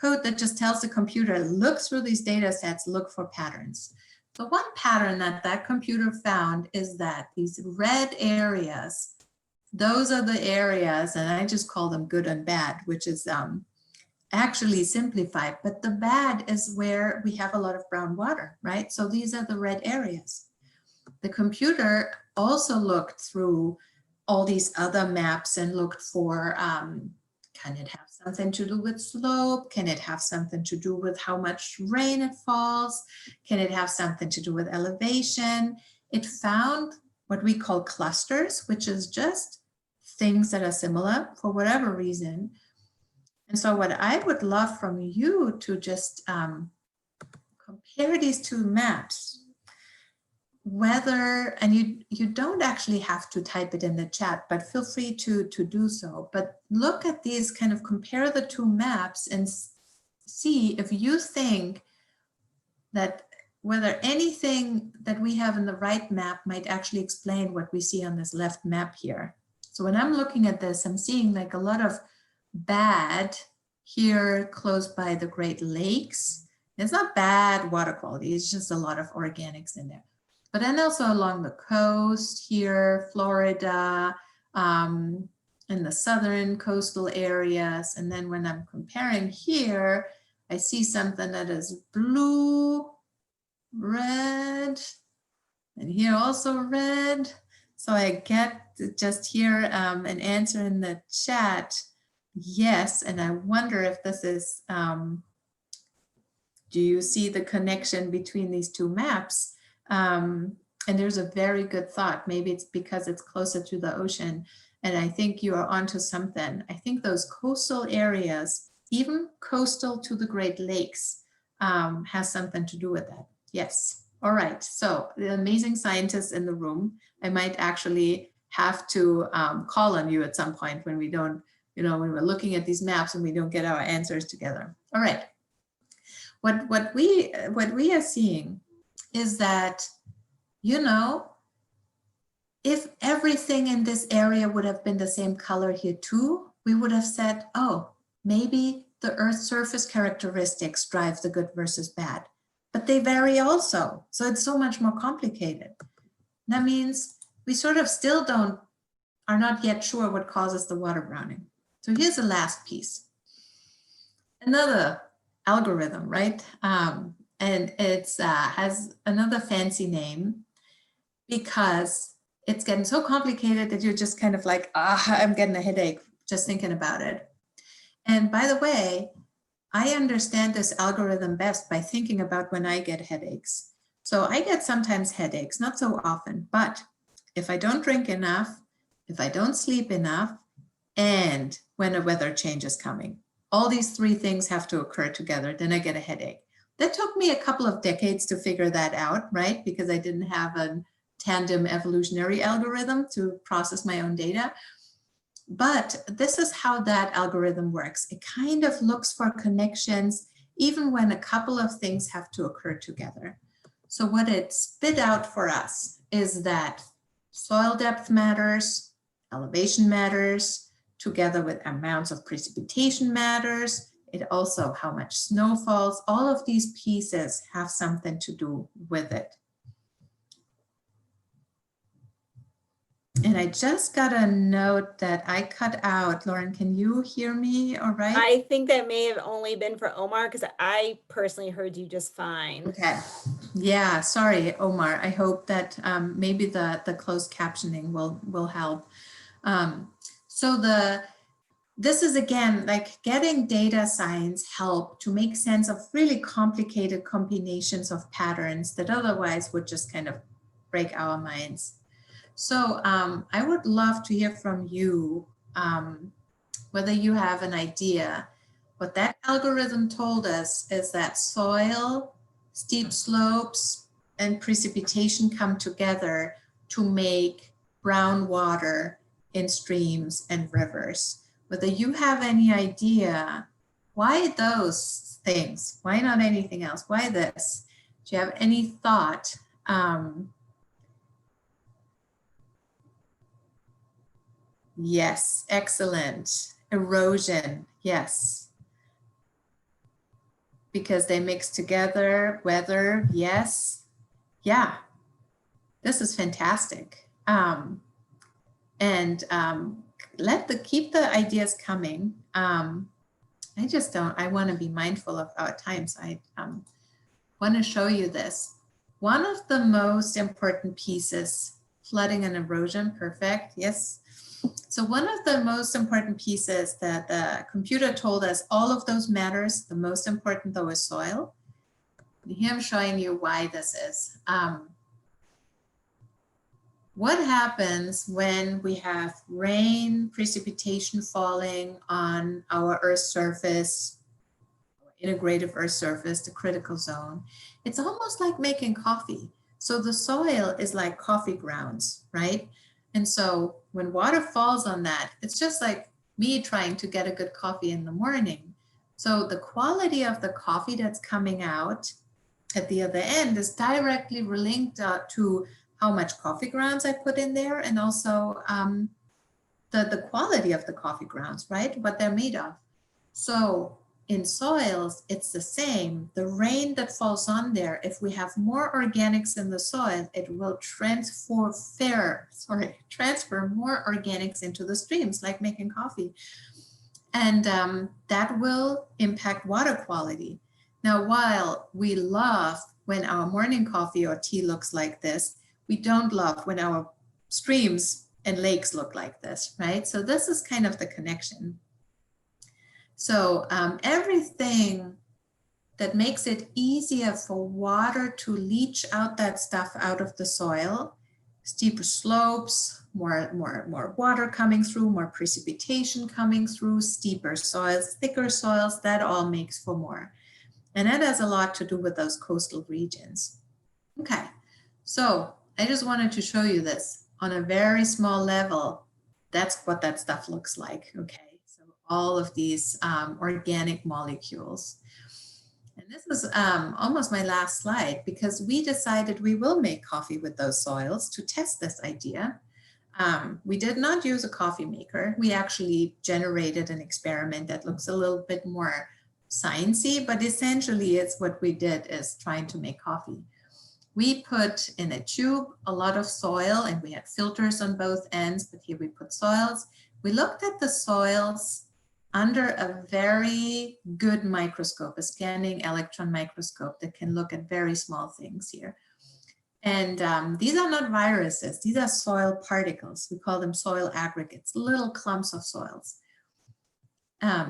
that just tells the computer, look through these data sets, look for patterns. So one pattern that computer found is that these red areas, those are the areas, and I just call them good and bad, which is actually simplified, but the bad is where we have a lot of brown water, right? So these are the red areas. The computer also looked through all these other maps and looked for, can it have something to do with slope? Can it have something to do with how much rain it falls? Can it have something to do with elevation? It found what we call clusters, which is just things that are similar for whatever reason. And so what I would love from you to just compare these two maps, whether, and you don't actually have to type it in the chat, but feel free to do so. But look at these, kind of compare the two maps and see if you think that whether anything that we have in the right map might actually explain what we see on this left map here. So when I'm looking at this, I'm seeing like a lot of bad here close by the Great Lakes. It's not bad water quality, it's just a lot of organics in there. But then also along the coast here, Florida, in the southern coastal areas. And then when I'm comparing here, I see something that is blue, red, and here also red. So I get just here an answer in the chat, yes. And I wonder if this is, do you see the connection between these two maps? And there's a very good thought. Maybe it's because it's closer to the ocean. And I think you are onto something. I think those coastal areas, even coastal to the Great Lakes, has something to do with that. Yes. All right. So the amazing scientists in the room, I might actually have to call on you at some point when we don't, you know, when we're looking at these maps and we don't get our answers together. All right. What we are seeing is that, you know, if everything in this area would have been the same color here too, we would have said, oh, maybe the Earth's surface characteristics drive the good versus bad, but they vary also. So it's so much more complicated. That means we sort of still are not yet sure what causes the water browning. So here's the last piece. Another algorithm, right? And it's has another fancy name because it's getting so complicated that you're just kind of like, I'm getting a headache just thinking about it. And by the way, I understand this algorithm best by thinking about when I get headaches. So I get sometimes headaches, not so often, but if I don't drink enough, if I don't sleep enough, and when a weather change is coming, all these three things have to occur together, then I get a headache. That took me a couple of decades to figure that out, right? Because I didn't have a tandem evolutionary algorithm to process my own data. But this is how that algorithm works. It kind of looks for connections, even when a couple of things have to occur together. So what it spit out for us is that soil depth matters, elevation matters, together with amounts of precipitation matters. It also how much snow falls. All of these pieces have something to do with it. And I just got a note that I cut out. Lauren, can you hear me all right? I think that may have only been for Omar because I personally heard you just fine. Okay. Yeah, sorry, Omar. I hope that maybe the closed captioning will help. So this is again like getting data science help to make sense of really complicated combinations of patterns that otherwise would just kind of break our minds. So I would love to hear from you whether you have an idea. What that algorithm told us is that soil, steep slopes, and precipitation come together to make brown water in streams and rivers. Whether you have any idea, why those things? Why not anything else? Why this? Do you have any thought? Yes, excellent. Erosion, yes. Because they mix together, weather, yes. Yeah, this is fantastic. Keep the ideas coming. I want to be mindful of our time. So I want to show you this. One of the most important pieces, flooding and erosion, perfect, yes. So one of the most important pieces that the computer told us, all of those matters, the most important though is soil. Here I'm showing you why this is. What happens when we have rain, precipitation falling on our Earth's surface, integrative Earth surface, the critical zone? It's almost like making coffee. So the soil is like coffee grounds, right? And so when water falls on that, it's just like me trying to get a good coffee in the morning. So the quality of the coffee that's coming out at the other end is directly linked to how much coffee grounds I put in there, and also the quality of the coffee grounds, right? What they're made of. So in soils, it's the same. The rain that falls on there, if we have more organics in the soil, it will transfer more organics into the streams, like making coffee. And that will impact water quality. Now, while we love when our morning coffee or tea looks like this, we don't love when our streams and lakes look like this, right? So this is kind of the connection. So everything that makes it easier for water to leach out that stuff out of the soil, steeper slopes, more water coming through, more precipitation coming through, steeper soils, thicker soils, that all makes for more. And that has a lot to do with those coastal regions. Okay, so I just wanted to show you this on a very small level. That's what that stuff looks like, okay? All of these organic molecules. And this is almost my last slide, because we decided we will make coffee with those soils to test this idea. We did not use a coffee maker. We actually generated an experiment that looks a little bit more sciencey, but essentially it's what we did is trying to make coffee. We put in a tube a lot of soil, and we had filters on both ends, but here we put soils. We looked at the soils under a very good microscope, a scanning electron microscope that can look at very small things here. And these are not viruses, these are soil particles. We call them soil aggregates, little clumps of soils.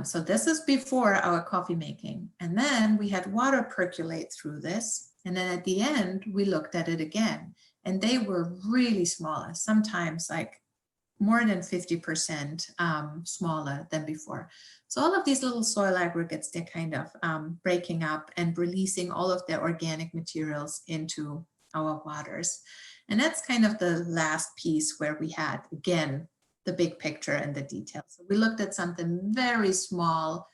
So this is before our coffee making. And then we had water percolate through this. And then at the end, we looked at it again. And they were really small, sometimes like more than 50% smaller than before. So all of these little soil aggregates, they're kind of breaking up and releasing all of their organic materials into our waters. And that's kind of the last piece where we had, again, the big picture and the details. So we looked at something very small.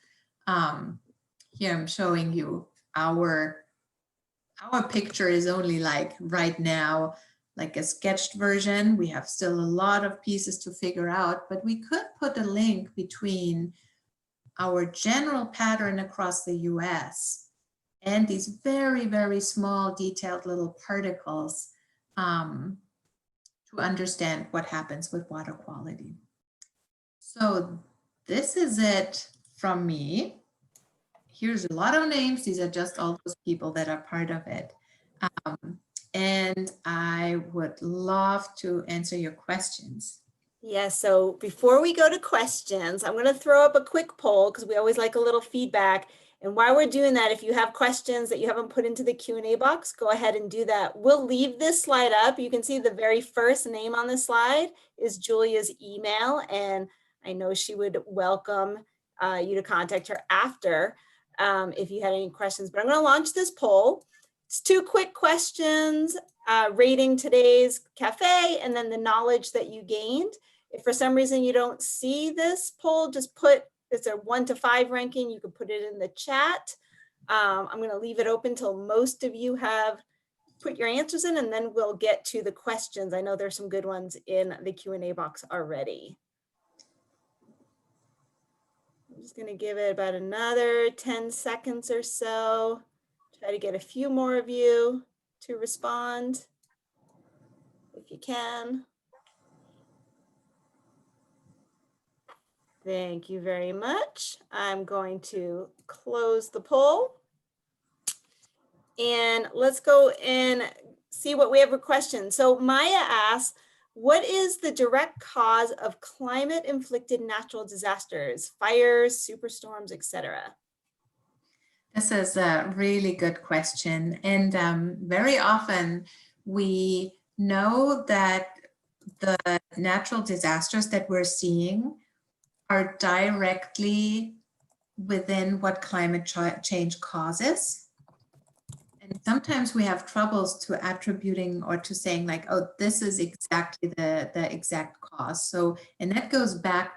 Here I'm showing you our picture is only like right now, like a sketched version. We have still a lot of pieces to figure out, but we could put a link between our general pattern across the US and these very, very small detailed little particles to understand what happens with water quality. So this is it from me. Here's a lot of names. These are just all those people that are part of it. And I would love to answer your questions. Yeah, so before we go to questions, I'm going to throw up a quick poll because we always like a little feedback. And while we're doing that, if you have questions that you haven't put into the Q&A box, go ahead and do that. We'll leave this slide up. You can see the very first name on the slide is Julia's email, and I know she would welcome you to contact her after if you had any questions. But I'm going to launch this poll. It's 2 quick questions, rating today's cafe and then the knowledge that you gained. If for some reason you don't see this poll, just put, it's a 1 to 5 ranking. You can put it in the chat. I'm going to leave it open till most of you have put your answers in, and then we'll get to the questions. I know there's some good ones in the Q&A box already. I'm just going to give it about another 10 seconds or so. Try to get a few more of you to respond if you can. Thank you very much. I'm going to close the poll. And let's go and see what we have for questions. So Maya asks, what is the direct cause of climate-inflicted natural disasters, fires, superstorms, etc.? This is a really good question. And very often we know that the natural disasters that we're seeing are directly within what climate change causes. And sometimes we have troubles to attributing or to saying like, oh, this is exactly the exact cause. So, and that goes back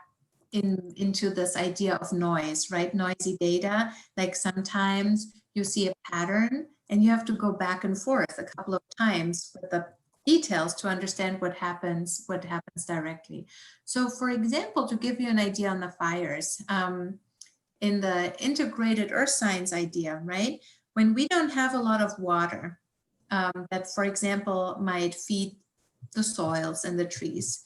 into this idea of noise, right? Noisy data, like sometimes you see a pattern and you have to go back and forth a couple of times with the details to understand what happens directly. So for example, to give you an idea on the fires, in the integrated earth science idea, right? When we don't have a lot of water, that for example, might feed the soils and the trees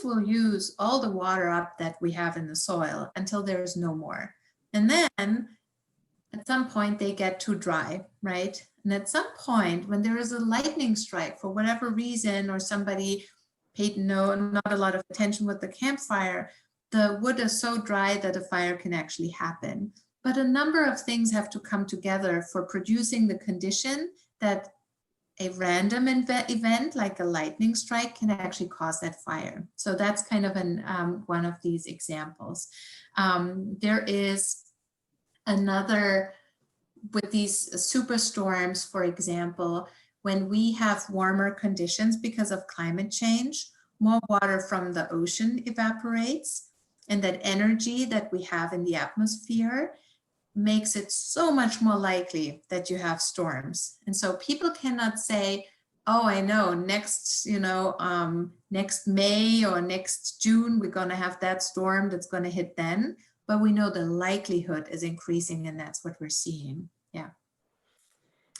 will use all the water up that we have in the soil until there is no more. And then at some point they get too dry, right? And at some point when there is a lightning strike for whatever reason, or somebody paid not a lot of attention with the campfire, the wood is so dry that a fire can actually happen. But a number of things have to come together for producing the condition that a random event like a lightning strike can actually cause that fire. So that's kind of one of these examples. There is another with these superstorms, for example, when we have warmer conditions because of climate change, more water from the ocean evaporates, and that energy that we have in the atmosphere makes it so much more likely that you have storms. And so people cannot say, oh, I know next, next May or next June, we're going to have that storm that's going to hit then. But we know the likelihood is increasing, and that's what we're seeing. Yeah.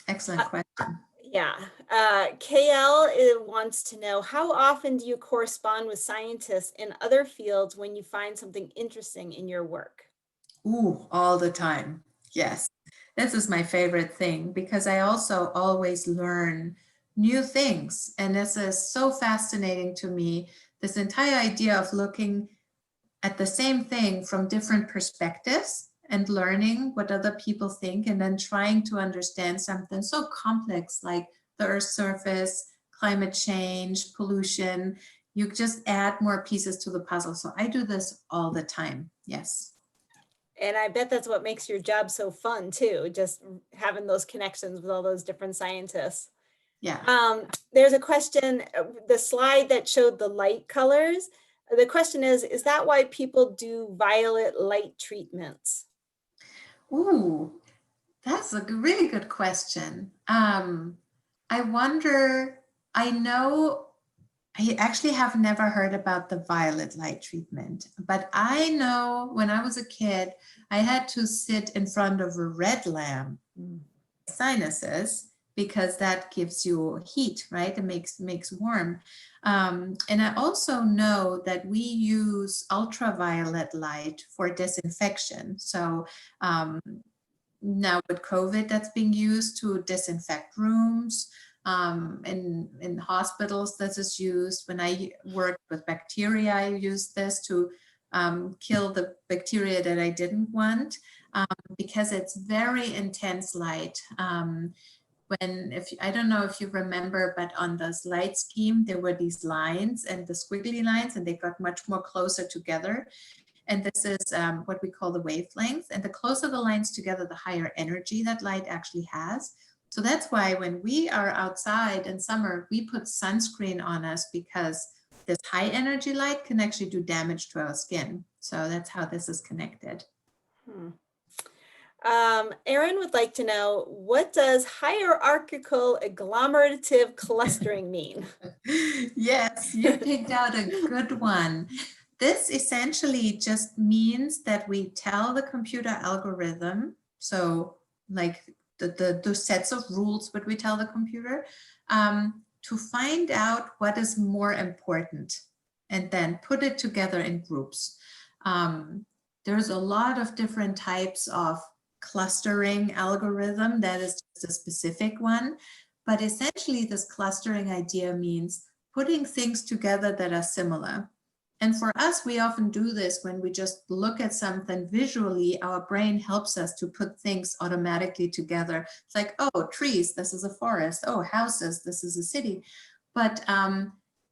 Excellent question. Yeah. KL wants to know, how often do you correspond with scientists in other fields when you find something interesting in your work? Ooh, all the time. Yes. This is my favorite thing because I also always learn new things. And this is so fascinating to me, this entire idea of looking at the same thing from different perspectives and learning what other people think, and then trying to understand something so complex like the Earth's surface, climate change, pollution. You just add more pieces to the puzzle. So I do this all the time. Yes. And I bet that's what makes your job so fun too, just having those connections with all those different scientists. Yeah. There's a question, the slide that showed the light colors. The question is that why people do violet light treatments? Ooh, that's a really good question. I wonder, I know, I actually have never heard about the violet light treatment, but I know when I was a kid, I had to sit in front of a red lamp, sinuses, because that gives you heat, right? It makes warm. And I also know that we use ultraviolet light for disinfection. So now with COVID, that's being used to disinfect rooms. In hospitals, this is used. When I worked with bacteria, I used this to kill the bacteria that I didn't want, because it's very intense light. I don't know if you remember, but on this light scheme, there were these lines and the squiggly lines, and they got much more closer together. And this is what we call the wavelength. And the closer the lines together, the higher energy that light actually has. So that's why when we are outside in summer, we put sunscreen on us, because this high energy light can actually do damage to our skin. So that's how this is connected. Erin would like to know, what does hierarchical agglomerative clustering mean? Yes, you picked out a good one. This essentially just means that we tell the computer algorithm, so like the sets of rules that we tell the computer, to find out what is more important and then put it together in groups. There's a lot of different types of clustering algorithm. That is just a specific one. But essentially, this clustering idea means putting things together that are similar. And for us, we often do this when we just look at something visually. Our brain helps us to put things automatically together. It's like, oh, trees, this is a forest. Oh, houses, this is a city. But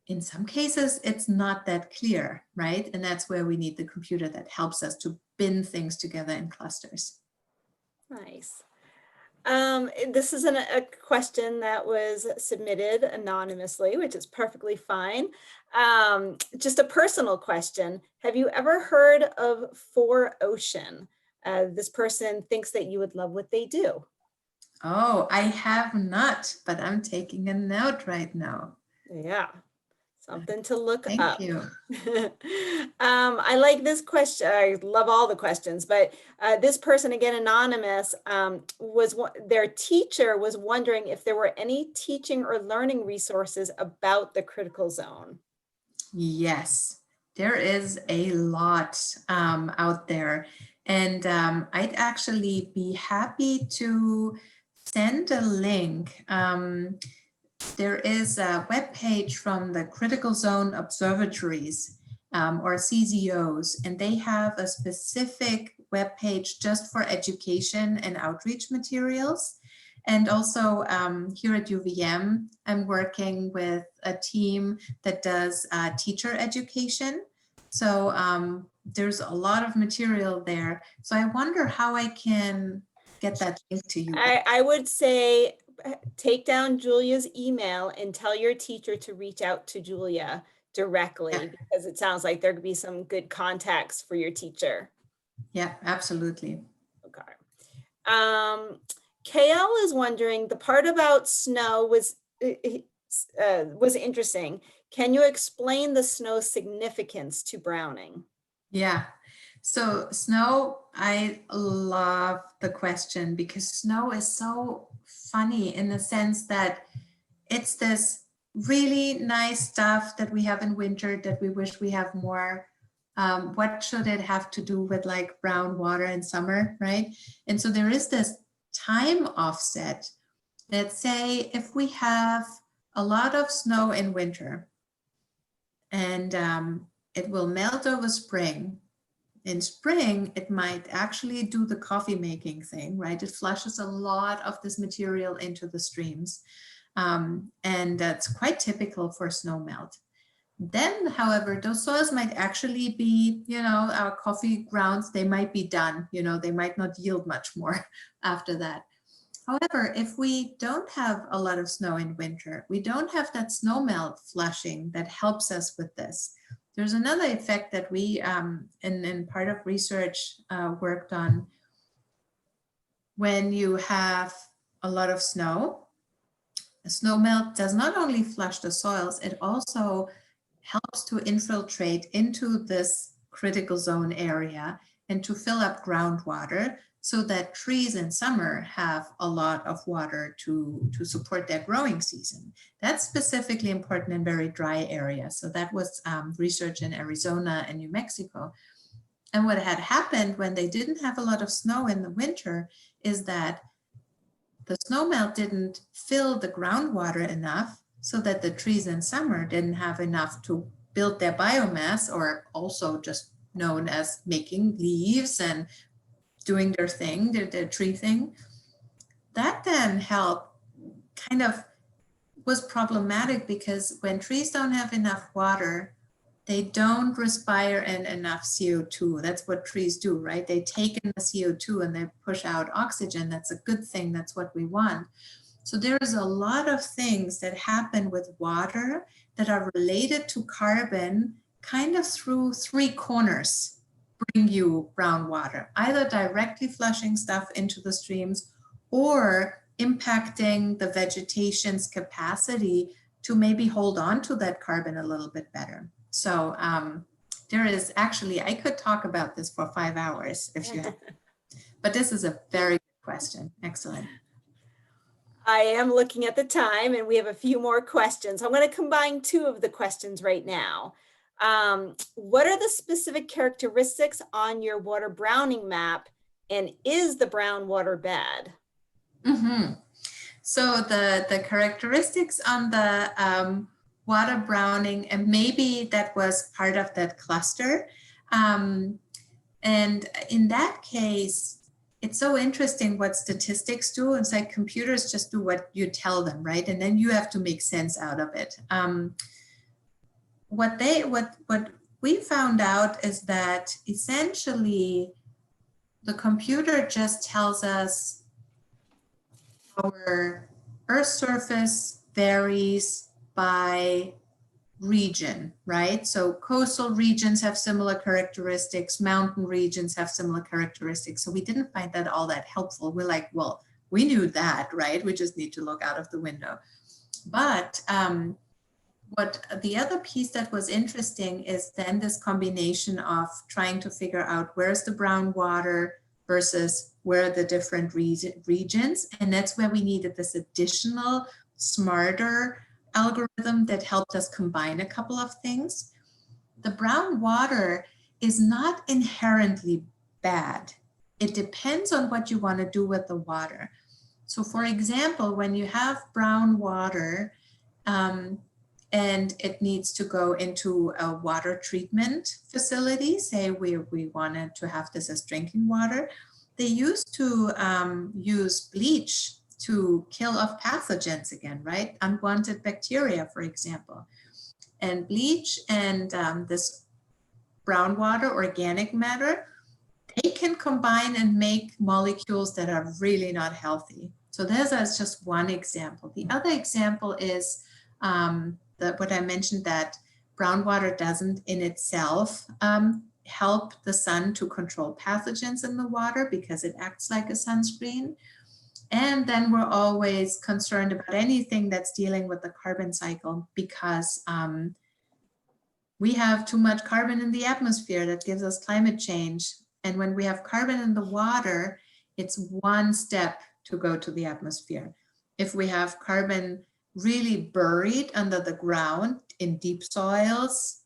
in some cases, it's not that clear, right? And that's where we need the computer that helps us to bin things together in clusters. Nice. This is a question that was submitted anonymously, which is perfectly fine. Just a personal question. Have you ever heard of 4Ocean? This person thinks that you would love what they do. Oh, I have not, but I'm taking a note right now. Yeah, something to look Thank up. you. I like this question. I love all the questions, but this person, again, anonymous, their teacher was wondering if there were any teaching or learning resources about the critical zone. Yes, there is a lot out there. And I'd actually be happy to send a link. There is a webpage from the Critical Zone Observatories, or CZOs, and they have a specific webpage just for education and outreach materials. And also here at UVM, I'm working with a team that does teacher education. So there's a lot of material there. So I wonder how I can get that link to you. I would say take down Julia's email and tell your teacher to reach out to Julia directly, because it sounds like there could be some good contacts for your teacher. Yeah, absolutely. Okay. KL is wondering, the part about snow was interesting. Can you explain the snow's significance to Browning? Yeah. So snow, I love the question, because snow is so funny in the sense that it's this really nice stuff that we have in winter that we wish we have more. What should it have to do with like brown water in summer, right? And so there is this time offset. Let's say if we have a lot of snow in winter, and it will melt over spring. In spring, it might actually do the coffee making thing, right? It flushes a lot of this material into the streams. And that's quite typical for snow melt. Then, however, those soils might actually be, our coffee grounds, they might be done, they might not yield much more after that. However, if we don't have a lot of snow in winter, we don't have that snow melt flushing that helps us with this. There's another effect that we, in part of research, worked on. When you have a lot of snow, the snow melt does not only flush the soils, it also helps to infiltrate into this critical zone area and to fill up groundwater so that trees in summer have a lot of water to support their growing season. That's specifically important in very dry areas. So that was research in Arizona and New Mexico. And what had happened when they didn't have a lot of snow in the winter is that the snowmelt didn't fill the groundwater enough so that the trees in summer didn't have enough to build their biomass, or also just known as making leaves and doing their thing, their tree thing. That then kind of was problematic, because when trees don't have enough water, they don't respire in enough CO2. That's what trees do, right? They take in the CO2 and they push out oxygen. That's a good thing. That's what we want. So there's a lot of things that happen with water that are related to carbon, kind of through three corners, bring you brown water, either directly flushing stuff into the streams or impacting the vegetation's capacity to maybe hold on to that carbon a little bit better. So there is actually, I could talk about this for 5 hours if you have, but this is a very good question. Excellent. I am looking at the time and we have a few more questions. I'm going to combine two of the questions right now. What are the specific characteristics on your water browning map, and is the brown water bad? Mm-hmm. So the characteristics on the water browning, and maybe that was part of that cluster. And in that case, it's so interesting what statistics do. It's like computers just do what you tell them, right? And then you have to make sense out of it. What we found out is that essentially the computer just tells us our Earth surface varies by region, right? So coastal regions have similar characteristics, mountain regions have similar characteristics. So we didn't find that all that helpful. We're like, well, we knew that, right? We just need to look out of the window. But what the other piece that was interesting is then this combination of trying to figure out where's the brown water versus where are the different regions. And that's where we needed this additional, smarter algorithm that helped us combine a couple of things. The brown water is not inherently bad. It depends on what you want to do with the water. So for example, when you have brown water and it needs to go into a water treatment facility, say we wanted to have this as drinking water, they used to use bleach to kill off pathogens again, right? Unwanted bacteria, for example. And bleach and this brown water, organic matter, they can combine and make molecules that are really not healthy. So there's just one example. The other example is what I mentioned, that brown water doesn't in itself help the sun to control pathogens in the water because it acts like a sunscreen. And then we're always concerned about anything that's dealing with the carbon cycle, because we have too much carbon in the atmosphere that gives us climate change. And when we have carbon in the water, it's one step to go to the atmosphere. If we have carbon really buried under the ground in deep soils,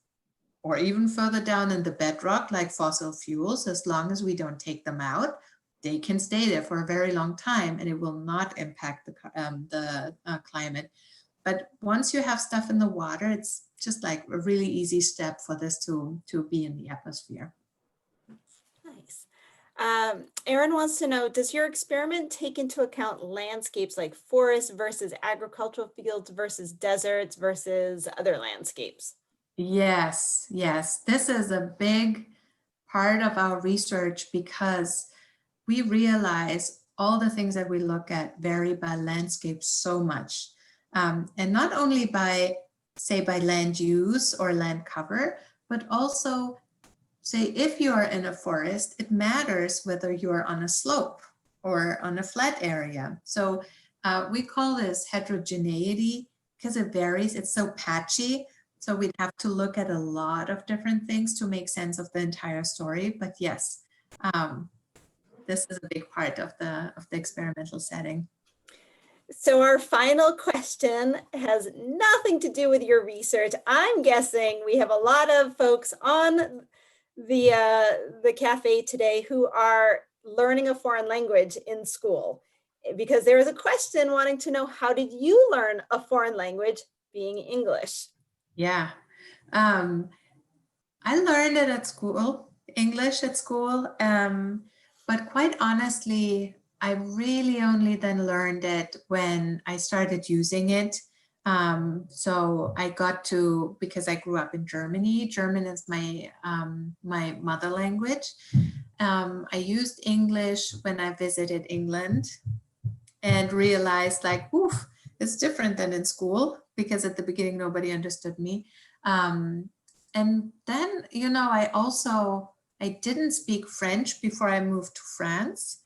or even further down in the bedrock, like fossil fuels, as long as we don't take them out, they can stay there for a very long time and it will not impact the climate. But once you have stuff in the water, it's just like a really easy step for this to be in the atmosphere. Nice. Erin wants to know, does your experiment take into account landscapes like forests versus agricultural fields versus deserts versus other landscapes? Yes, yes. This is a big part of our research because we realize all the things that we look at vary by landscape so much. And not only by, say, by land use or land cover, but also, say, if you are in a forest, it matters whether you're on a slope or on a flat area. So we call this heterogeneity because it varies. It's so patchy. So we'd have to look at a lot of different things to make sense of the entire story. But yes, this is a big part of the experimental setting. So our final question has nothing to do with your research. I'm guessing we have a lot of folks on the cafe today who are learning a foreign language in school, because there was a question wanting to know, how did you learn a foreign language being English? Yeah. I learned it at school, English at school, but quite honestly, I really only then learned it when I started using it. So I got to, because I grew up in Germany, German is my mother language. I used English when I visited England and realized like, oof, it's different than in school, because at the beginning nobody understood me. And then, I didn't speak French before I moved to France,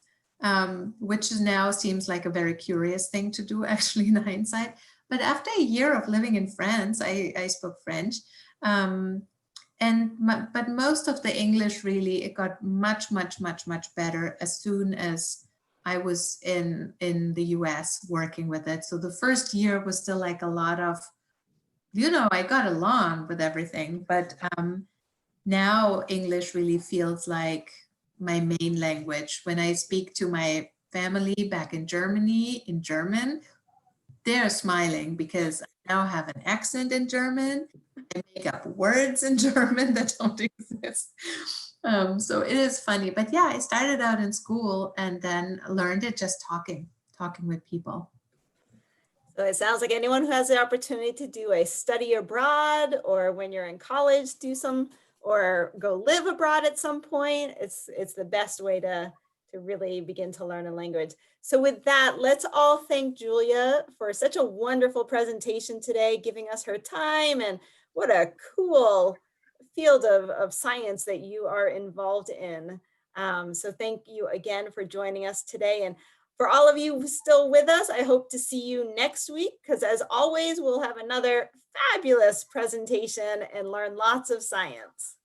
which now seems like a very curious thing to do actually in hindsight. But after a year of living in France, I spoke French. But most of the English really, it got much, much, much, much better as soon as I was in the US working with it. So the first year was still like a lot of, I got along with everything, but now English really feels like my main language. When I speak to my family back in Germany in German, they're smiling because I now have an accent in German. I make up words in German that don't exist. So it is funny, but yeah, I started out in school and then learned it just talking with people. So it sounds like anyone who has the opportunity to do a study abroad, or when you're in college, do some, or go live abroad at some point, it's the best way to really begin to learn a language. So with that, let's all thank Julia for such a wonderful presentation today, giving us her time, and what a cool field of science that you are involved in. So thank you again for joining us today. And for all of you still with us, I hope to see you next week, because as always, we'll have another fabulous presentation and learn lots of science.